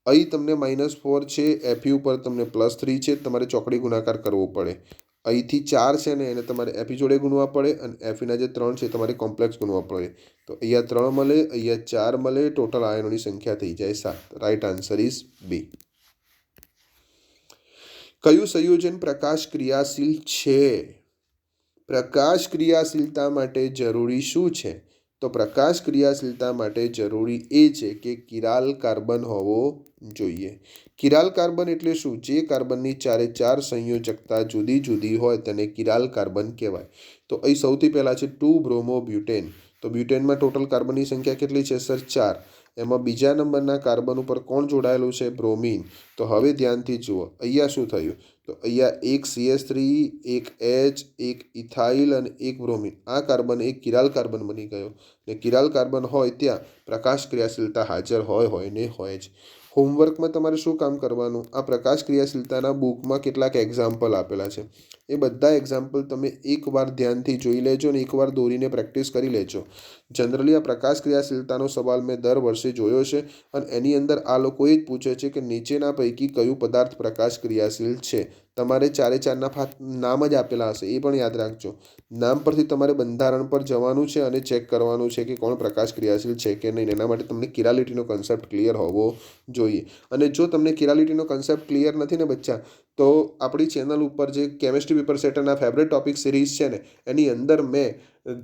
અહીં તમને -4 છે, Fe ઉપર તમને +3 છે, તમારે ચોકડી ગુણાકાર કરવો પડે. અહીંથી 4 છે ને એને તમારે Fe જોડે ગુણવા પડે અને Feના જે 3 છે તમારે કોમ્પ્લેક્સ ગુણવા પડે. તો અહીંયા 3 મળે, અહીંયા 4 મળે, ટોટલ આયનોની સંખ્યા થઈ જાય 7. Right answer is B. કયું સંયોજન પ્રકાશ ક્રિયાશીલ છે? પ્રકાશ ક્રિયાશીલતા માટે જરૂરી શું છે? તો પ્રકાશ ક્રિયાશીલતા માટે જરૂરી એ છે કે કિરાલ કાર્બન હોવો જોઈએ. કિરાલ કાર્બન એટલે શું? જે કાર્બનની 4 સંયોજકતા જુદી જુદી હોય તેને કિરાલ કાર્બન કહેવાય. તો અહીં સૌથી પહેલાં છે 2-બ્રોમોબ્યુટેન. તો બ્યુટેનમાં ટોટલ કાર્બનની સંખ્યા કેટલી છે સર? 4. એમાં બીજા નંબરના કાર્બન ઉપર કોણ જોડાયેલું છે? બ્રોમિન. તો હવે ધ્યાનથી જુઓ, અહીંયા શું થયું? તો અહીંયા એક CH3, એક H, એક ઇથાઇલ અને એક બ્રોમિન. આ કાર્બન એક કિરાલ કાર્બન બની ગયો. ને કિરાલ કાર્બન હોય ત્યાં પ્રકાશ ક્રિયાશીલતા હાજર હોય ને હોય જ. હોમવર્કમાં તમારે શું કામ કરવાનું? આ પ્રકાશ ક્રિયાશીલતાના બુકમાં કેટલાક એક્ઝામ્પલ આપેલા છે, એ બધા એક્ઝામ્પલ તમે એકવાર ધ્યાનથી જોઈ લેજો ને એકવાર દોરીને પ્રેક્ટિસ કરી લેજો. જનરલી આ પ્રકાશ ક્રિયાશીલતાનો સવાલ મેં દર વર્ષે જોયો છે અને એની અંદર આ લોકો એ જ પૂછે છે કે નીચેના પૈકી કયું પદાર્થ પ્રકાશ ક્રિયાશીલ છે. તમારે 4 નામ જ આપેલા હશે, એ પણ યાદ રાખજો. નામ પરથી તમારે બંધારણ પર જવાનું છે અને ચેક કરવાનું છે કે કોણ પ્રકાશ ક્રિયાશીલ છે કે નહીં. એના માટે તમને કિરાલિટીનો કન્સેપ્ટ ક્લિયર હોવો જોઈએ. અને જો તમને કિરાલિટીનો કન્સેપ્ટ ક્લિયર નથી ને બચ્ચા, તો આપણી ચેનલ ઉપર જે કેમિસ્ટ્રી પેપર સેટરના ફેવરેટ ટોપિક સિરીઝ છે ને એની અંદર મેં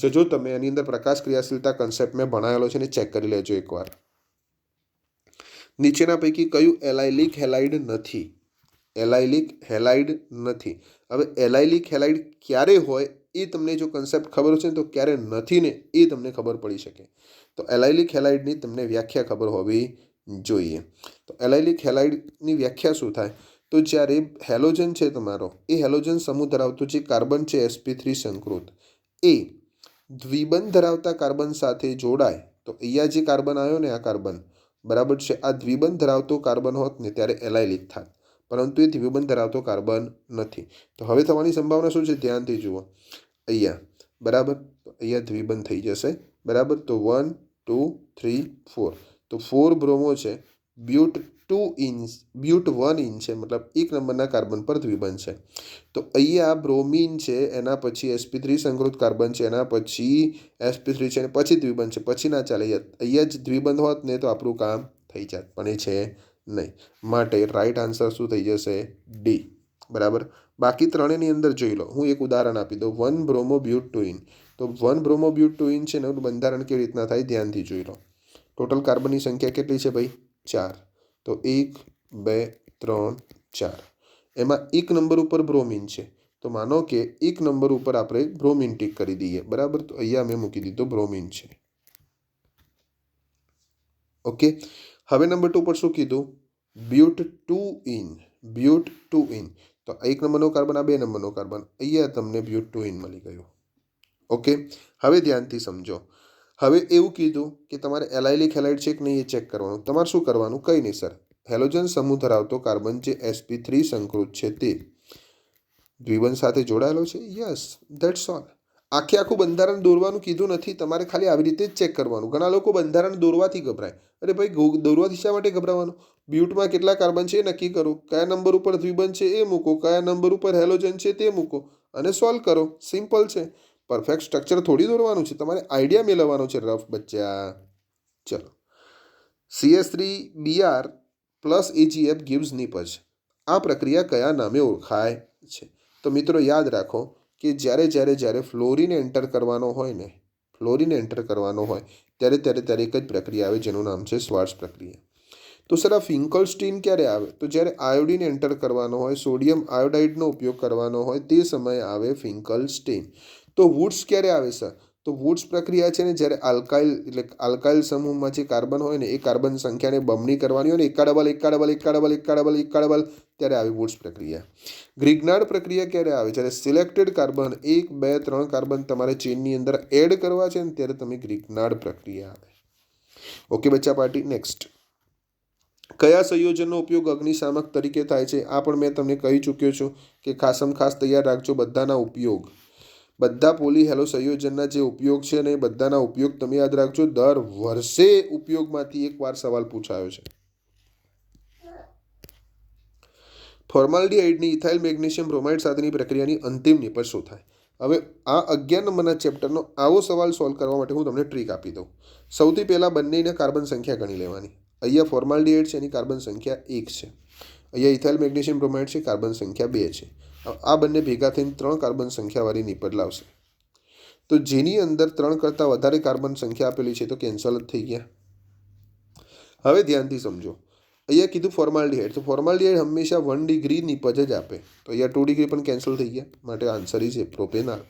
જો તમે એની અંદર પ્રકાશ ક્રિયાશીલતા કન્સેપ્ટ મેં ભણાવેલો છે ને ચેક કરી લેજો એકવાર. નીચેના પૈકી કયું એલાઇલિક હેલાઇડ નથી? એલાઇલિક હેલાઇડ નથી. હવે એલાઇલિક હેલાઇડ ક્યારે હોય એ તમને જો કન્સેપ્ટ ખબર છે ને તો ક્યારે નથી ને એ તમને ખબર પડી શકે. તો એલાઇલિક હેલાઇડની તમને વ્યાખ્યા ખબર હોવી જોઈએ. તો એલાઇલિક હેલાઇડની વ્યાખ્યા શું થાય? તો જ્યારે હેલોજન છે તમારો, એ હેલોજન સમૂહ ધરાવતો જે કાર્બન છે sp3 સંકૃત, એ દ્વિબંધ ધરાવતા કાર્બન સાથે જોડાય. તો અહીંયા જે કાર્બન આવ્યો ને આ કાર્બન, બરાબર છે, આ દ્વિબંધ ધરાવતો કાર્બન હોત ને ત્યારે એલાઇલિક થાત, પરંતુ એ દ્વિબંધ ધરાવતો કાર્બન નથી. તો હવે થવાની સંભાવના શું છે? ધ્યાનથી જુઓ. અહીંયા બરાબર, તો અહીંયા દ્વિબંધ થઈ જશે. બરાબર, તો 1 2 3 4. તો 4 બ્રોમો છે, બ્યુટ 1 ઇન છે, મતલબ 1 નંબરના કાર્બન પર દ્વિબંધ છે. તો અહીંયા બ્રોમિન છે, એના પછી sp3 સંકૃત કાર્બન છે, એના પછી sp3 છે અને પછી દ્વિબંધ છે, પછી ના ચાલે. અહીંયા જ દ્વિબંધ હોત ને તો આપણું કામ થઈ જાત, પણ એ છે નહીં. માટે રાઈટ આન્સર શું થઈ જશે? D. બરાબર. બાકી ત્રણેયની અંદર જોઈ લો, હું એક ઉદાહરણ આપી દઉં. 1-બ્રોમોબ્યુટ 2 ઇન. તો 1-બ્રોમોબ્યુટ 2 ઇન છે ને બંધારણ કેવી રીતના થાય ધ્યાનથી જોઈ લો. ટોટલ કાર્બનની સંખ્યા કેટલી છે ભાઈ? 4. તો 1 2 3 4. એમાં 1 નંબર ઉપર બ્રોમિન છે, તો માનો કે 1 નંબર ઉપર આપણે બ્રોમિન ટીક કરી દઈએ. બરાબર, તો અહીંયા મેં મૂકી દીધો બ્રોમિન છે. ઓકે. હવે નંબર 2 પર શું કીધું? બ્યુટ 2 ઇન. બ્યુટ 2 ઇન. તો 1 નંબરનો કાર્બન, આ 2 નંબરનો કાર્બન, અહીંયા તમને બ્યુટ 2 ઇન મળી ગયું. ઓકે. હવે ધ્યાનથી સમજો. હવે એવું કીધું કે તમારે એલાઇલિક હેલાઇડ છે કે નહીં એ ચેક કરવાનું. તમારે શું કરવાનું? કંઈ નહીં સર, હેલોજન સમૂહ ધરાવતો કાર્બન જે sp3 સંકૃત છે તે દ્વિબંધ સાથે જોડાયેલો છે. Yes, that's all. આખે આખું બંધારણ દોરવાનું કીધું નથી, તમારે ખાલી આવી રીતે જ ચેક કરવાનું. ઘણા લોકો બંધારણ દોરવાથી ગભરાય. અરે ભાઈ, દોરવાથી શા માટે ગભરાવાનું? બ્યુટમાં કેટલા કાર્બન છે એ નક્કી કરો, કયા નંબર ઉપર દ્વિબંધ છે એ મૂકો, કયા નંબર ઉપર હેલોજન છે તે મૂકો અને સોલ્વ કરો. સિમ્પલ છે. પરફેક્ટ સ્ટ્રક્ચર થોડી દોરવાનું છે, તમારે આઈડિયા મેળવવાનો છે રફ બચ્ચા. ચલો, CH3Br પ્લસ AgF gives નિપજ. આ પ્રક્રિયા કયા નામે ઓળખાય છે? તો મિત્રો યાદ રાખો કે જ્યારે ફ્લોરિન એન્ટર કરવાનો હોય ને, ત્યારે એક જ પ્રક્રિયા આવે જેનું નામ છે શ્વાર્ટ્ઝ પ્રક્રિયા. તો સર આ ફિંકલસ્ટીન ક્યારે આવે? તો જ્યારે આયોડિન એન્ટર કરવાનો હોય, સોડિયમ આયોડાઇડનો ઉપયોગ કરવાનો હોય તે સમયે આવે ફિંકલસ્ટીન. તો વુડ્સ ક્યારે આવે સર? તો વુડ્સ પ્રક્રિયા છે ને જ્યારે આલ્કાઇલ સમૂહમાં જે કાર્બન હોય ને એ કાર્બન સંખ્યાને બમણી કરવાની હોય ને, એકાડબલ, ત્યારે આવી વુડ્સ પ્રક્રિયા. ગ્રિગ્નાર્ડ પ્રક્રિયા ક્યારે આવે? જ્યારે સિલેક્ટેડ કાર્બન 1, 2, 3 કાર્બન તમારે ચેનની અંદર એડ કરવા છે ને ત્યારે તમે ગ્રિગ્નાર્ડ પ્રક્રિયા આવે. ઓકે બચ્ચા પાર્ટી. નેક્સ્ટ, કયા સંયોજનનો ઉપયોગ અગ્નિશામક તરીકે થાય છે? આ પણ મેં તમને કહી ચૂક્યો છું કે ખાસ તૈયાર રાખજો બધાના ઉપયોગ. બધા પોલી હેલો સંયોજનના જે ઉપયોગ છે ને એ બધાના ઉપયોગ તમે યાદ રાખજો. દર વર્ષે ઉપયોગમાંથી એકવાર સવાલ પૂછાયો છે. ફોર્માલ્ડિહાઇડની ઇથાઇલ મેગ્નેશિયમ બ્રોમાઇડ સાથેની પ્રક્રિયાની અંતિમ નિપજ શું થાય? હવે આ 11 નંબરના ચેપ્ટરનો આવો સવાલ સોલ્વ કરવા માટે હું તમને ટ્રીક આપી દઉં. સૌથી પહેલાં બંનેના કાર્બન સંખ્યા ગણી લેવાની. અહીંયા ફોર્માલ્ડિહાઇડ છે, એની કાર્બન સંખ્યા 1 છે. અહીંયા ઇથાઇલ મેગ્નેશિયમ બ્રોમાઇડ છે, કાર્બન સંખ્યા 2 છે. આ બંને ભેગા થઈને 3 કાર્બન સંખ્યાવાળી નિપજ લાવશે. તો જેની અંદર 3 કરતાં વધારે કાર્બન સંખ્યા આપેલી છે તો કેન્સલ જ થઈ ગયા. હવે ધ્યાનથી સમજો. અહીંયા કીધું ફોર્માલ્ડિહાઇડ, તો ફોર્માલ્ડિહાઇડ હંમેશા 1 ડિગ્રી નિપજ જ આપે. તો અહીંયા 2 ડિગ્રી પણ કેન્સલ થઈ ગયા, માટે આન્સર છે પ્રોપેનોલ.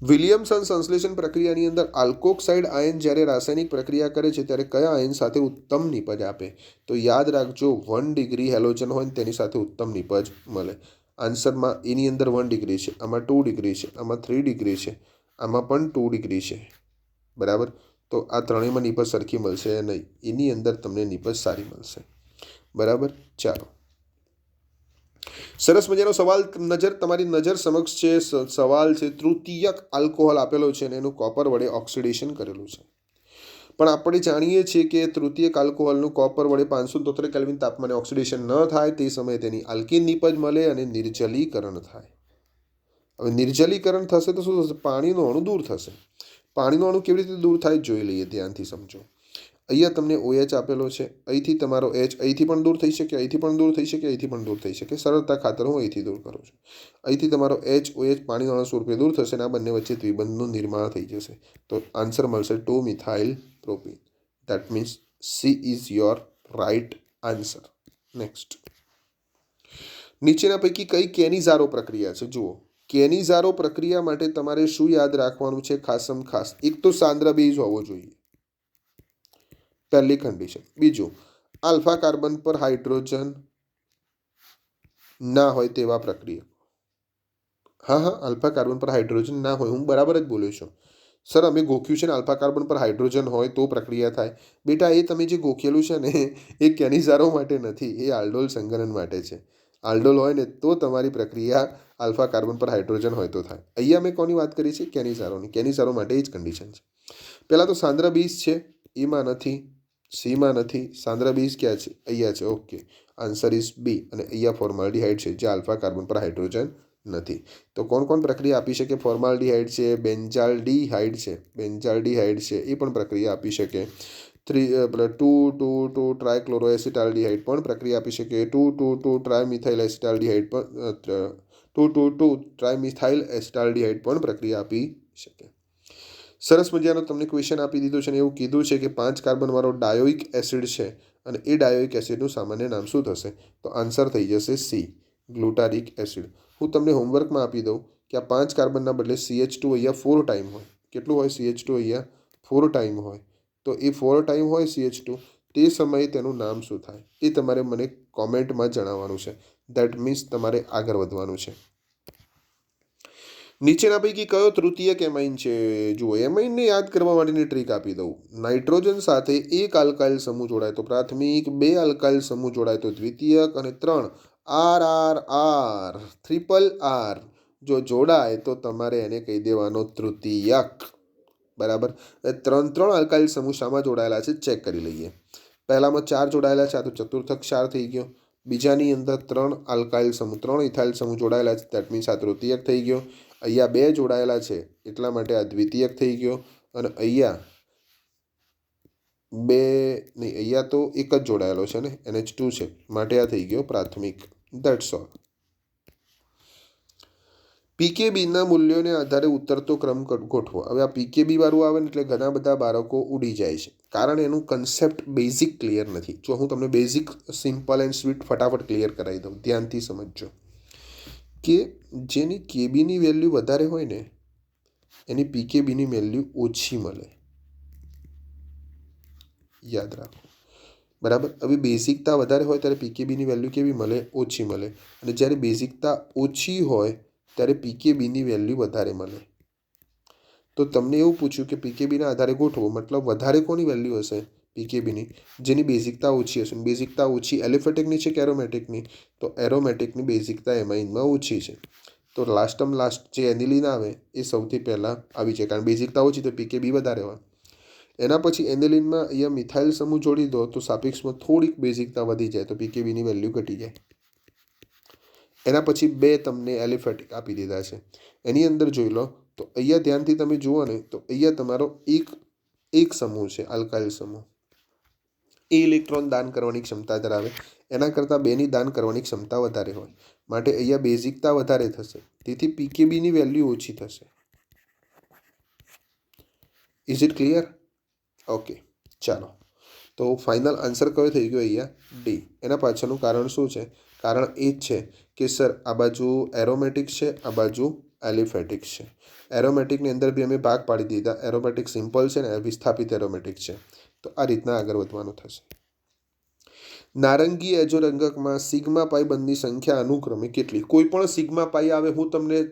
વિલિયમસન સંશ્લેષણ પ્રક્રિયાની અંદર આલ્કોક્સાઇડ આયન જ્યારે રાસાયણિક પ્રક્રિયા કરે છે ત્યારે કયા આયન સાથે ઉત્તમ નિપજ આપે? તો યાદ રાખજો 1 ડિગ્રી હેલોજન હોય ને તેની સાથે ઉત્તમ નિપજ મળે. આન્સરમાં એની અંદર 1 ડિગ્રી છે, આમાં 2 ડિગ્રી છે, આમાં 3 ડિગ્રી છે, આમાં પણ 2 ડિગ્રી છે. બરાબર. તો આ ત્રણેયમાં નિપજ સરખી મળશે નહીં, એની અંદર તમને નિપજ સારી મળશે. બરાબર. ચાલો, સરસ મજાનો સવાલ તમારી નજર સમક્ષ છે. સવાલ છે તૃતીયક આલ્કોહોલ આપેલો છે અને એનું કોપર વડે ઓક્સિડેશન કરેલું છે. પણ આપણે જાણીએ છીએ કે તૃતીયક આલ્કોહોલનું કોપર વડે 573 કેલ્વિન તાપમાને ઓક્સિડેશન ન થાય તે સમયે તેની આલ્કીન નિપજ મળે અને નિર્જલીકરણ થાય. હવે નિર્જલીકરણ થશે તો શું થશે? પાણીનો અણુ દૂર થશે. પાણીનો અણુ કેવી રીતે દૂર થાય જોઈ લઈએ, ધ્યાનથી સમજો. અહીંયા તમને OH આપેલો છે, અહીંથી તમારો H અહીંથી પણ દૂર થઈ શકે, અહીંથી પણ દૂર થઈ શકે, અહીંથી પણ દૂર થઈ શકે. સરળતા ખાતર હું અહીંથી દૂર કરું છું. અહીંથી તમારો HOH પાણીનો અણુ સ્વરૂપે દૂર થશે અને આ બંને વચ્ચે દ્વિબંધનું નિર્માણ થઈ જશે. તો આન્સર મળશે 2 methyl propene. That means C is your right answer. Next, નીચેના પૈકી કઈ કેનિઝારો પ્રક્રિયા છે? જુઓ, કેનિઝારો પ્રક્રિયા માટે તમારે શું યાદ રાખવાનું છે? ખાસ એક તો સાંદ્ર બેઝ હોવો જોઈએ, પહેલી કન્ડિશન. બીજું, આલ્ફા કાર્બન પર હાઇડ્રોજન ના હોય તેવા પ્રક્રિયા. હા, આલ્ફા કાર્બન પર હાઇડ્રોજન ના હોય, હું બરાબર જ બોલ્યો છું. સર અમે ગોખ્યું છે ને આલ્ફા કાર્બન પર હાઇડ્રોજન હોય તો પ્રક્રિયા થાય. બેટા એ તમે જે ગોખેલું છે ને એ કેનિઝારો માટે નથી, એ આલ્ડોલ સંગઠન માટે છે. આલ્ડોલ હોય ને તો તમારી પ્રક્રિયા આલ્ફા કાર્બન પર હાઇડ્રોજન હોય તો થાય. અહીંયા મેં કોની વાત કરી છે? કેનિઝારોની. કેનિઝારો માટે એ જ કન્ડિશન છે. પહેલાં તો સાંદ્ર બેઝ છે, એમાં નથી, સીમાં નથી. સાંદ્ર બેઝ ક્યાં છે? અહીંયા છે. Okay, answer is B. અને અહીંયા ફોર્માલ્ડિહાઇડ છે જે આલ્ફા કાર્બન પર હાઇડ્રોજન નથી. તો કોણ પ્રક્રિયા આપી શકે? ફોર્માલ્ડિહાઇડ છે, બેન્ઝાલ્ડિહાઇડ છે, એ પણ પ્રક્રિયા આપી શકે. 2,2,2 ટ્રાયક્લોરોએસિટાલ્ડિહાઇડ પણ પ્રક્રિયા આપી શકે. 2,2,2 ટ્રાયમિથાઇલ એસિટાલ્ડિહાઇડ પણ 2,2,2 ટ્રાયમિથાઇલ એસિટાલ્ડિહાઇડ પણ પ્રક્રિયા આપી શકે. સરસ મજાનો તમને ક્વેશ્ચન આપી દીધો છે અને એવું કીધું છે કે 5 કાર્બનવાળો ડાયોઇક એસિડ છે અને એ ડાયોઇક એસિડનું સામાન્ય નામ શું થશે? તો આન્સર થઈ જશે C, ગ્લુટારિક એસિડ. હું તમને હોમવર્કમાં આપી દઉં કે આ 5 કાર્બનના બદલે CH2 અહીંયા 4 ટાઈમ હોય. કેટલું હોય? CH2 અહીંયા 4 ટાઈમ હોય. તો એ 4 ટાઈમ હોય CH2, તે સમયે તેનું નામ શું થાય એ તમારે મને કોમેન્ટમાં જણાવવાનું છે. દેટ મીન્સ તમારે આગળ વધવાનું છે. નીચેના પૈકી કયો તૃતીયક એમાઇન છે? જુઓ, એમાઇનને યાદ કરવા માટેની ટ્રીક આપી દઉં. નાઇટ્રોજન સાથે 1 આલ્કાઇલ સમૂહ જોડાય તો પ્રાથમિક, 2 આલ્કાઇલ સમૂહ જોડાય તો દ્વિતીયક અને 3 RRR, RRR જો જોડાય તો તમારે એને કહી દેવાનો તૃતીયક. બરાબર. ત્રણ ત્રણ અલ્કાઇલ સમૂહ શામાં જોડાયેલા છે ચેક કરી લઈએ. પહેલામાં 4 જોડાયેલા છે, આ તો ચતુર્થક ક્ષાર થઈ ગયો. બીજાની અંદર 3 આલ્કાઇલ સમૂહ 3 ઇથાઇલ સમૂહ જોડાયેલા છે, દેટ મીન્સ આ તૃતીયક થઈ ગયો. અહીંયા 2 જોડાયેલા છે એટલા માટે આ દ્વિતીયક થઈ ગયો. અને અહીંયા 2 નહીં, અહીંયા તો એક જ જોડાયેલો છે ને, NH2 છે, માટે આ થઈ ગયો પ્રાથમિક. That's all. પીકેબીના મૂલ્યોને આધારે ઉતરતો ક્રમ ગોઠવો. હવે આ પીકેબી વાળું આવે ને એટલે ઘણા બધા બાળકો ઉડી જાય છે, કારણ એનું કન્સેપ્ટ બેઝિક ક્લિયર નથી. જો હું તમને બેઝિક સિમ્પલ એન્ડ સ્વીટ ફટાફટ ક્લિયર કરાવી દઉં, ધ્યાનથી સમજજો કે જેની કેબીની વેલ્યુ વધારે હોય ને એની પીકેબીની વેલ્યુ ઓછી મળે. યાદ રાખો. બરાબર. હવે બેઝિકતા વધારે હોય ત્યારે પીકેબીની વેલ્યુ કેવી મળે? ઓછી મળે. અને જ્યારે બેઝિકતા ઓછી હોય ત્યારે પીકેબીની વેલ્યુ વધારે મળે. તો તમને એવું પૂછ્યું કે પીકેબીના આધારે ગોઠવો, મતલબ વધારે કોની વેલ્યુ હશે? પીકેબીની, જેની બેઝિકતા ઓછી હશે. બેઝિકતા ઓછી એલિફેટિકની છે કે એરોમેટિકની? તો એરોમેટિકની બેઝિકતા એમાઇનમાં ઓછી છે. તો લાસ્ટ જે એનિલિન આવે એ સૌથી પહેલાં આવી જાય, કારણ બેઝિકતા ઓછી તો પીકેબી વધારે હોય. એના પછી એનિલિનમાં અહીંયા મિથાઇલ સમૂહ જોડી દો તો સાપેક્ષમાં થોડીક બેઝિકતા વધી જાય, તો પીકેબીની વેલ્યુ ઘટી જાય. એના પછી 2 તમને એલિફેટિક આપી દીધા છે. એની અંદર જોઈ લો તો અહીંયા ધ્યાનથી તમે જુઓ ને તો અહીંયા તમારો એક સમૂહ છે, આલ્કાઇલ સમૂહ. એ ઇલેક્ટ્રોન દાન કરવાની ક્ષમતા ધરાવે, એના કરતાં 2ની દાન કરવાની ક્ષમતા વધારે હોય, માટે અહીંયા બેઝિકતા વધારે થશે, તેથી પીકેબીની વેલ્યુ ઓછી થશે. Is it clear? ઓકે, ચાલો. તો ફાઇનલ આન્સર કયો થઈ ગયો? અહીંયા ડી. એના પાછળનું કારણ શું છે? કારણ એ જ છે કે સર આ બાજુ એરોમેટિક છે, આ બાજુ એલિફેટિક છે. એરોમેટિકની અંદર બી અમે ભાગ પાડી દીધા. એરોમેટિક સિમ્પલ છે ને વિસ્થાપિત એરોમેટિક છે. તો આ રીતના આગળ વધવાનું થશે. નારંગી એજોરંગકમાં સિગ્મા પાઈ બંધની સંખ્યા અનુક્રમે કેટલી? કોઈ પણ સિગ્મા પાઈ આવે, હું તમને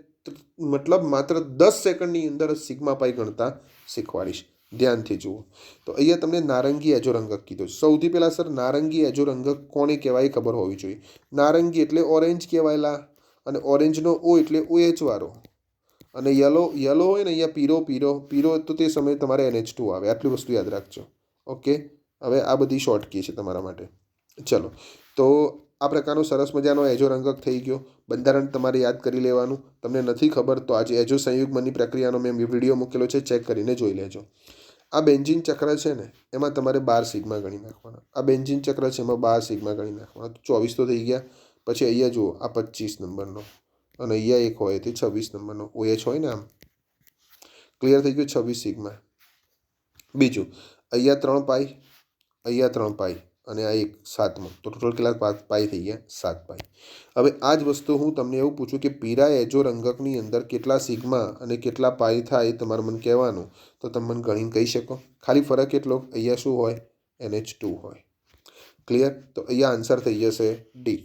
મતલબ માત્ર 10 સેકન્ડની અંદર જ સિગ્મા પાઈ ગણતા શીખવાડીશ. ધ્યાનથી જુઓ. તો અહીંયા તમને નારંગી એજોરંગક કીધું. સૌથી પહેલાં સર નારંગી એજોરંગક કોને કહેવાય ખબર હોવી જોઈએ. નારંગી એટલે ઓરેન્જ કહેવાયેલા, અને ઓરેન્જનો ઓ એટલે OH વાળો, અને યલો હોય ને અહીંયા પીરો તો તે સમયે તમારે NH2 આવે. આટલી વસ્તુ યાદ રાખજો. ઓકે, હવે આ બધી શોર્ટ કી છે તમારા માટે. ચલો, તો આ પ્રકારનો સરસ મજાનો એજોરંગક થઈ ગયો. બંધારણ તમારે યાદ કરી લેવાનું. તમને નથી ખબર તો આજે એજો સંયુગ્મની પ્રક્રિયાનો મેં વિડીયો મૂકેલો છે, ચેક કરીને જોઈ લેજો. આ બેન્ઝીન ચક્ર છે ને એમાં તમારે 12 સિગ્મા ગણી નાખવાના. આ બેન્ઝીન ચક્ર છે એમાં 12 સિગ્મા ગણી નાખવાના. 24 તો થઈ ગયા. પછી અહીંયા જુઓ, આ 25 નંબરનો, અને અહીંયા એક હોય તે 26 નંબરનો OH હોય ને, આમ ક્લિયર થઈ ગયું. 26 સિગ્મા. બીજું અહીંયા 3 પાઈ, અહીંયા 3 પાઈ, અને આ એક 7મો, તો ટોટલ કેટલા પાઈ થઈ ગયા? 7 પાઈ. હવે આ જ વસ્તુ હું તમને એવું પૂછું કે પીળા એજોરંગકની અંદર કેટલા સિગ્મા અને કેટલા પાઈ થાય તમારે મને કહેવાનું, તો તમે મને ગણીને કહી શકો. ખાલી ફરક એટલો, અહીંયા શું હોય? NH2 હોય. ક્લિયર? તો અહીંયા આન્સર થઈ જશે ડી.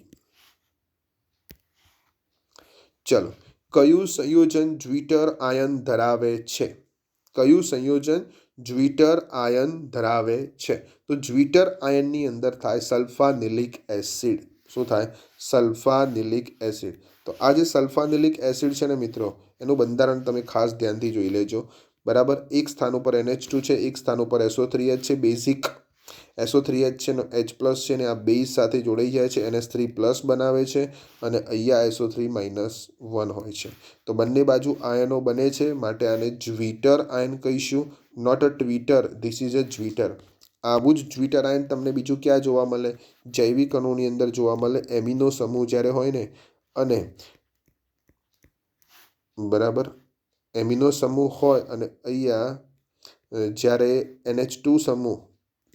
ચલો, કયું સંયોજન જ્વિટર આયન ધરાવે છે? કયું સંયોજન જ્વિટર આયન ધરાવે છે? તો જ્વિટર આયનની અંદર થાય સલ્ફાનિલિક એસિડ. શું થાય? સલ્ફાનિલિક એસિડ. તો આ જે સલ્ફાનિલિક એસિડ છે ને મિત્રો, એનું બંધારણ તમે ખાસ ધ્યાનથી જોઈ લેજો. બરાબર. એક સ્થાન ઉપર NH2 છે, એક સ્થાન ઉપર SO3H છે. બેઝિક SO3H છે ને H+ છે ને આ બેઝ સાથે જોડાઈ જાય છે, NH3+ બનાવે છે, અને અહીંયા SO3-1 હોય છે. તો બંને બાજુ આયનો બને છે, માટે આને જ્વિટર આયન કહીશું. Not a twitter, this is a zwitter. આવું જ જ્વિટર આયન તમને બીજું ક્યાં જોવા મળે? જૈવિક અણુની અંદર જોવા મળે. એમિનો સમૂહ જ્યારે હોય ને, અને બરાબર એમિનો સમૂહ હોય, અને અહીંયા જ્યારે NH2 સમૂહ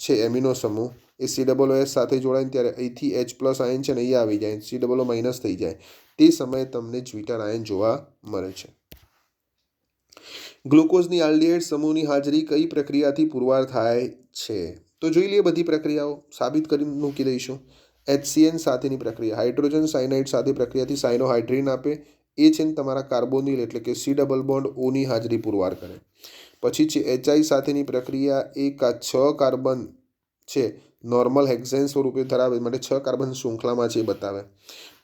છે, એમિનો સમૂહ એ COOH સાથે જોડાય ત્યારે અહીંથી H+ આયન છે ને અહીંયા આવી જાય, COO- થઈ જાય. તે સમયે તમને જ્વિટર આયન જોવા મળે છે. ગ્લુકોઝની આલ્ડીહાઇડ સમૂહની હાજરી કઈ પ્રક્રિયાથી પુરવાર થાય છે? તો જોઈ લઈએ બધી પ્રક્રિયાઓ, સાબિત કરીને મૂકી દઈશું. HCN સાથેની પ્રક્રિયા, હાઇડ્રોજન સાયનાઇડ સાથે પ્રક્રિયાથી સાયનોહાઇડ્રીન આપે. એ છે ને તમારા કાર્બોનિલ એટલે કે C+Bond-Oની હાજરી પુરવાર કરે. પછી છે HI સાથેની પ્રક્રિયા, એક આ 6 કાર્બન છે નોર્મલ હેક્ઝેન સ્વરૂપે ધરાવે માટે 6 કાર્બન શૃંખલામાં છે એ બતાવે.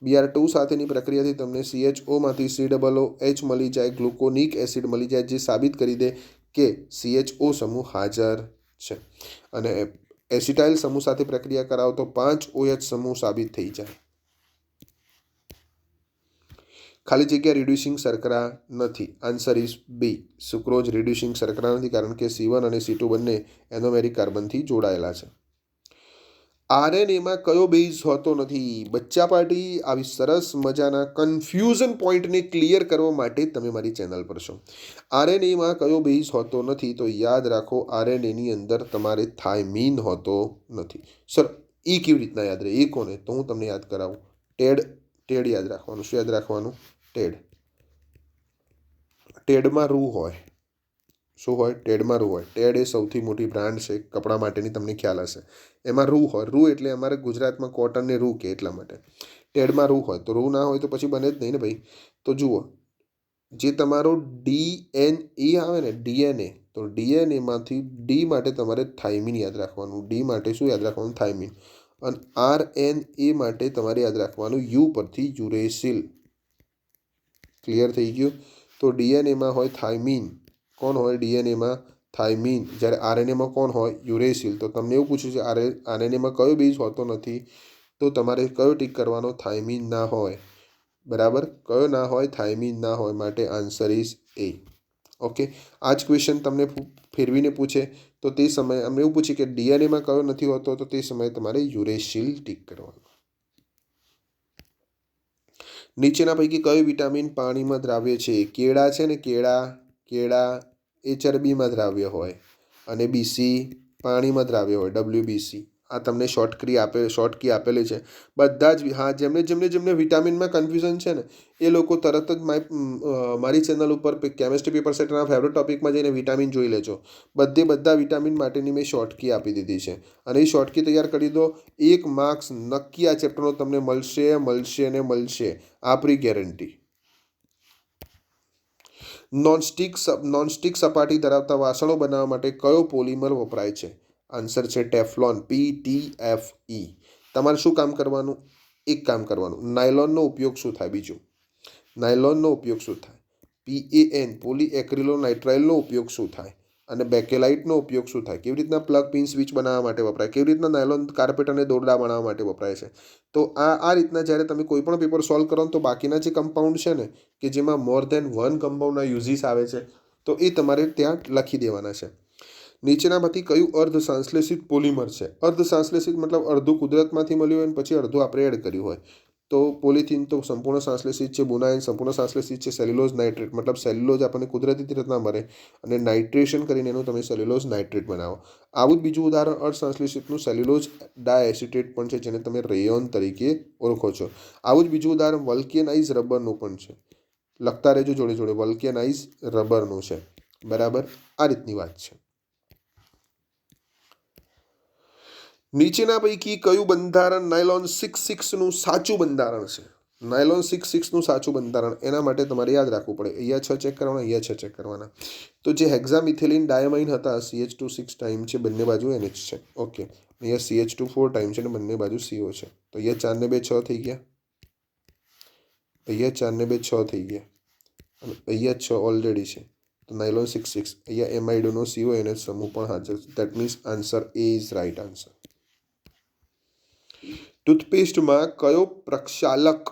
Br2 સાથેની પ્રક્રિયાથી તમને CHOમાંથી COOH મળી જાય, ગ્લુકોનિક એસિડ મળી જાય, જે સાબિત કરી દે કે CHO સમૂહ હાજર છે. અને એસિટાઇલ સમૂહ સાથે પ્રક્રિયા કરાવો તો 5 OH સમૂહ સાબિત થઈ જાય. ખાલી જગ્યા રિડ્યુસિંગ શર્કરા નથી. Answer is B. Sucrose reducing શર્કરા નથી, કારણ કે C1 અને C2 બંને એનોમેરિક કાર્બનથી જોડાયેલા છે. RNAમાં કયો બેઝ હોતો નથી? બચ્ચા પાર્ટી, આવી સરસ મજાના કન્ફ્યુઝન પોઈન્ટને ક્લિયર કરવા માટે તમે મારી ચેનલ પર છો. RNAમાં કયો બેઝ હોતો નથી? તો યાદ રાખો, RNAની અંદર તમારે થાઇમીન હોતો નથી. સર એ કેવી રીતના યાદ રહે? એ કોને? તો હું તમને યાદ કરાવું. ટેડ યાદ રાખવાનું. શું યાદ રાખવાનું? ટેડમાં રૂ હોય. શું હોય? ટેડમાં રૂ હોય. ટેડ એ સૌથી મોટી બ્રાન્ડ છે કપડાં માટેની, તમને ખ્યાલ હશે. એમાં રૂ હોય. રૂ એટલે અમારે ગુજરાતમાં કોટનને રૂ કે, એટલા માટે ટેડમાં રૂ હોય. તો રૂ ના હોય તો પછી બને જ નહીં ને ભાઈ. તો જુઓ, જે તમારો DNA આવે ને, DNA, તો DNAમાંથી ડી માટે તમારે થાઇમીન યાદ રાખવાનું. ડી માટે શું યાદ રાખવાનું? થાઇમીન. અને RNA માટે તમારે યાદ રાખવાનું યુ પરથી યુરેસિલ. ક્લિયર થઈ ગયું? તો DNAમાં હોય થાઇમીન. કોણ હોય DNAમાં? થાઇમીન. જ્યારે RNAમાં કોણ હોય? યુરેસિલ. તો તમને એવું પૂછ્યું છે RNAમાં કયો બેઝ હોતો નથી? તો તમારે કયો ટીક કરવાનો? થાઇમીન ના હોય. બરાબર? કયો ના હોય? થાઇમીન ના હોય. માટે આન્સર ઇઝ એ. ઓકે, આ જ ક્વેશ્ચન તમને ફેરવીને પૂછે તો તે સમયે અમને એવું પૂછે કે DNAમાં કયો નથી હોતો, તો તે સમયે તમારે યુરેસિલ ટીક કરવાનો. નીચેના પૈકી કયું વિટામિન પાણીમાં દ્રાવ્ય છે? કેળા છે ને, કેળા એ ચરબીમાં દ્રાવ્ય હોય, અને BC પાણીમાં દ્રાવ્ય હોય, WBC. આ તમને શોર્ટકી આપેલી છે. બધા જ જેમને વિટામિનમાં કન્ફ્યુઝન છે ને, એ લોકો તરત જ મારી ચેનલ ઉપર કેમેસ્ટ્રી પેપર સેટના ફેવરેટ ટોપિકમાં જઈને વિટામિન જોઈ લેજો. બધા વિટામિન માટેની મેં શોર્ટકી આપી દીધી છે, અને એ શોર્ટકી તૈયાર કરી દો. 1 માર્ક્સ નક્કી આ ચેપ્ટરનો તમને મળશે. આપણી ગેરંટી. નોનસ્ટિક સપાટી ધરાવતા વાસણો બનાવવા માટે કયો પોલિમર વપરાય છે? આન્સર છે ટેફલોન, PTFE. તમારે શું કામ કરવાનું? એક કામ કરવાનું. નાયલોનનો ઉપયોગ શું થાય? બીજું, નાયલોનનો ઉપયોગ શું થાય? PAN, પોલીએક્રિલોનાઇટ્રાઇલનો ઉપયોગ શું થાય? અને બેકેલાઇટનો ઉપયોગ શું થાય? કેવી રીતના પ્લગ પિન સ્વિચ બનાવવા માટે વપરાય? કેવી રીતના નાયલોન કાર્પેટ અને દોરડા બનાવવા માટે વપરાય છે? તો આ રીતના જ્યારે તમે કોઈ પણ પેપર સોલ્વ કરો તો બાકીના જે કમ્પાઉન્ડ છે ને, કે જેમાં મોર દેન 1 કમ્પાઉન્ડના યુઝીસ આવે છે, તો એ તમારે ત્યાં લખી દેવાના છે. નીચેનામાંથી કયું અર્ધ સંશ્લેષિત પોલિમર છે? અર્ધ સંશ્લેષિત મતલબ અડધું કુદરતમાંથી મળ્યું હોય અને પછી અડધું આપણે એડ કર્યું હોય. તો પોલિથીન તો સંપૂર્ણ સંશ્લેષિત છે, બોનાઇન સંપૂર્ણ સંશ્લેષિત છે, સેલ્યુલોઝ નાઇટ્રેટ મતલબ સેલ્યુલોઝ આપણને કુદરતી રીતના મળે અને નાઇટ્રેશન કરીને એનું તમે સેલ્યુલોઝ નાઇટ્રેટ બનાવો. આવું જ બીજું ઉદાહરણ અર્ધસંશ્લેષિતનું સેલ્યુલોઝ ડાયએસિટેટ પણ છે, જેને તમે રેયોન તરીકે ઓળખો છો. આવું જ બીજું ઉદાહરણ વલ્કેનાઇઝ રબરનું પણ છે. લખતા રહેજો જોડે વલ્કેનાઇઝ રબરનું છે. બરાબર? આ રીતની વાત છે. નીચેના પૈકી કયું બંધારણ નાયલોન 6,6નું સાચું બંધારણ છે? નાયલોન 6,6નું સાચું બંધારણ, એના માટે તમારે યાદ રાખવું પડે. અહીંયા 6 ચેક કરવાના, અહીંયા 6 ચેક કરવાના. તો જે હેક્ઝામિથિલિન ડાયમાઇન હતા, CH2 6 ટાઈમ છે, બંને બાજુ NH છે. ઓકે, અહીંયા CH2 4 ટાઈમ છે અને બંને બાજુ CO છે. તો અહીંયા 4 ને 2 6 થઈ ગયા, અહીંયા 4 ને 2 6 થઈ ગયા, અને અહીંયા 6 ઓલરેડી છે. તો નાયલોન 6,6. અહીંયા એમાઇડોનો CONH સમૂહ પણ હાજર છે. That means answer A is right answer. ટૂથપેસ્ટમાં કયો પ્રક્ષાલક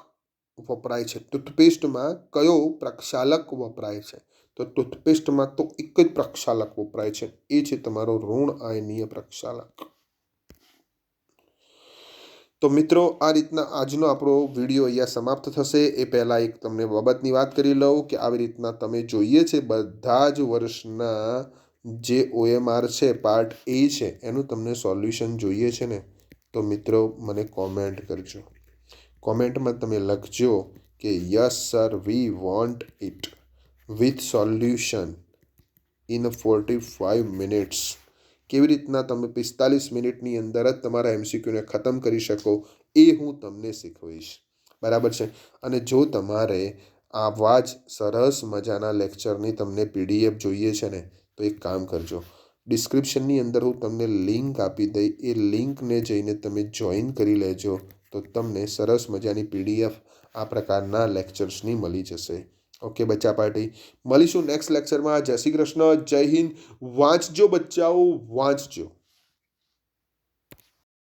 વપરાય છે? ટૂથપેસ્ટમાં કયો પ્રક્ષાલક વપરાય છે? તો ટૂથપેસ્ટમાં તો એક જ પ્રક્ષાલક વપરાય છે, એ છે તમારો ઋણ આયનીય પ્રક્ષાલક. તો મિત્રો, આ રીતના આજનો આપણો વિડીયો અહીંયા સમાપ્ત થશે. એ પહેલાં એક તમને બાબતની વાત કરી લઉં કે આવી રીતના તમે જોઈએ છે બધા જ વર્ષના જે OMR છે, પાર્ટ A છે, એનું તમને સોલ્યુશન જોઈએ છે ને, તો મિત્રો મને કોમેન્ટ કરજો. કોમેન્ટમાં તમે લખજો કે yes sir, we want it with solution in 45 minutes. કેવી રીતના તમે 45 મિનિટની અંદર જ તમારા MCQને ખતમ કરી શકો, એ હું તમને શીખવીશ. બરાબર છે? અને જો તમારે આવા જ સરસ મજાના લેક્ચરની તમને PDF જોઈએ છે ને, તો એક કામ કરજો, ડિસ્ક્રિપ્શનની અંદર હું તમને લિંક આપી દઈ, એ લિંકને જઈને તમે જોઈન કરી લેજો, તો તમને સરસ મજાની PDF આ પ્રકારના લેક્ચર્સની મળી જશે. ઓકે બચ્ચા પાર્ટી, મળીશું નેક્સ્ટ લેક્ચરમાં. જય શ્રી કૃષ્ણ, જય હિન્દ. વાંચજો બચ્ચાઓ, વાંચજો.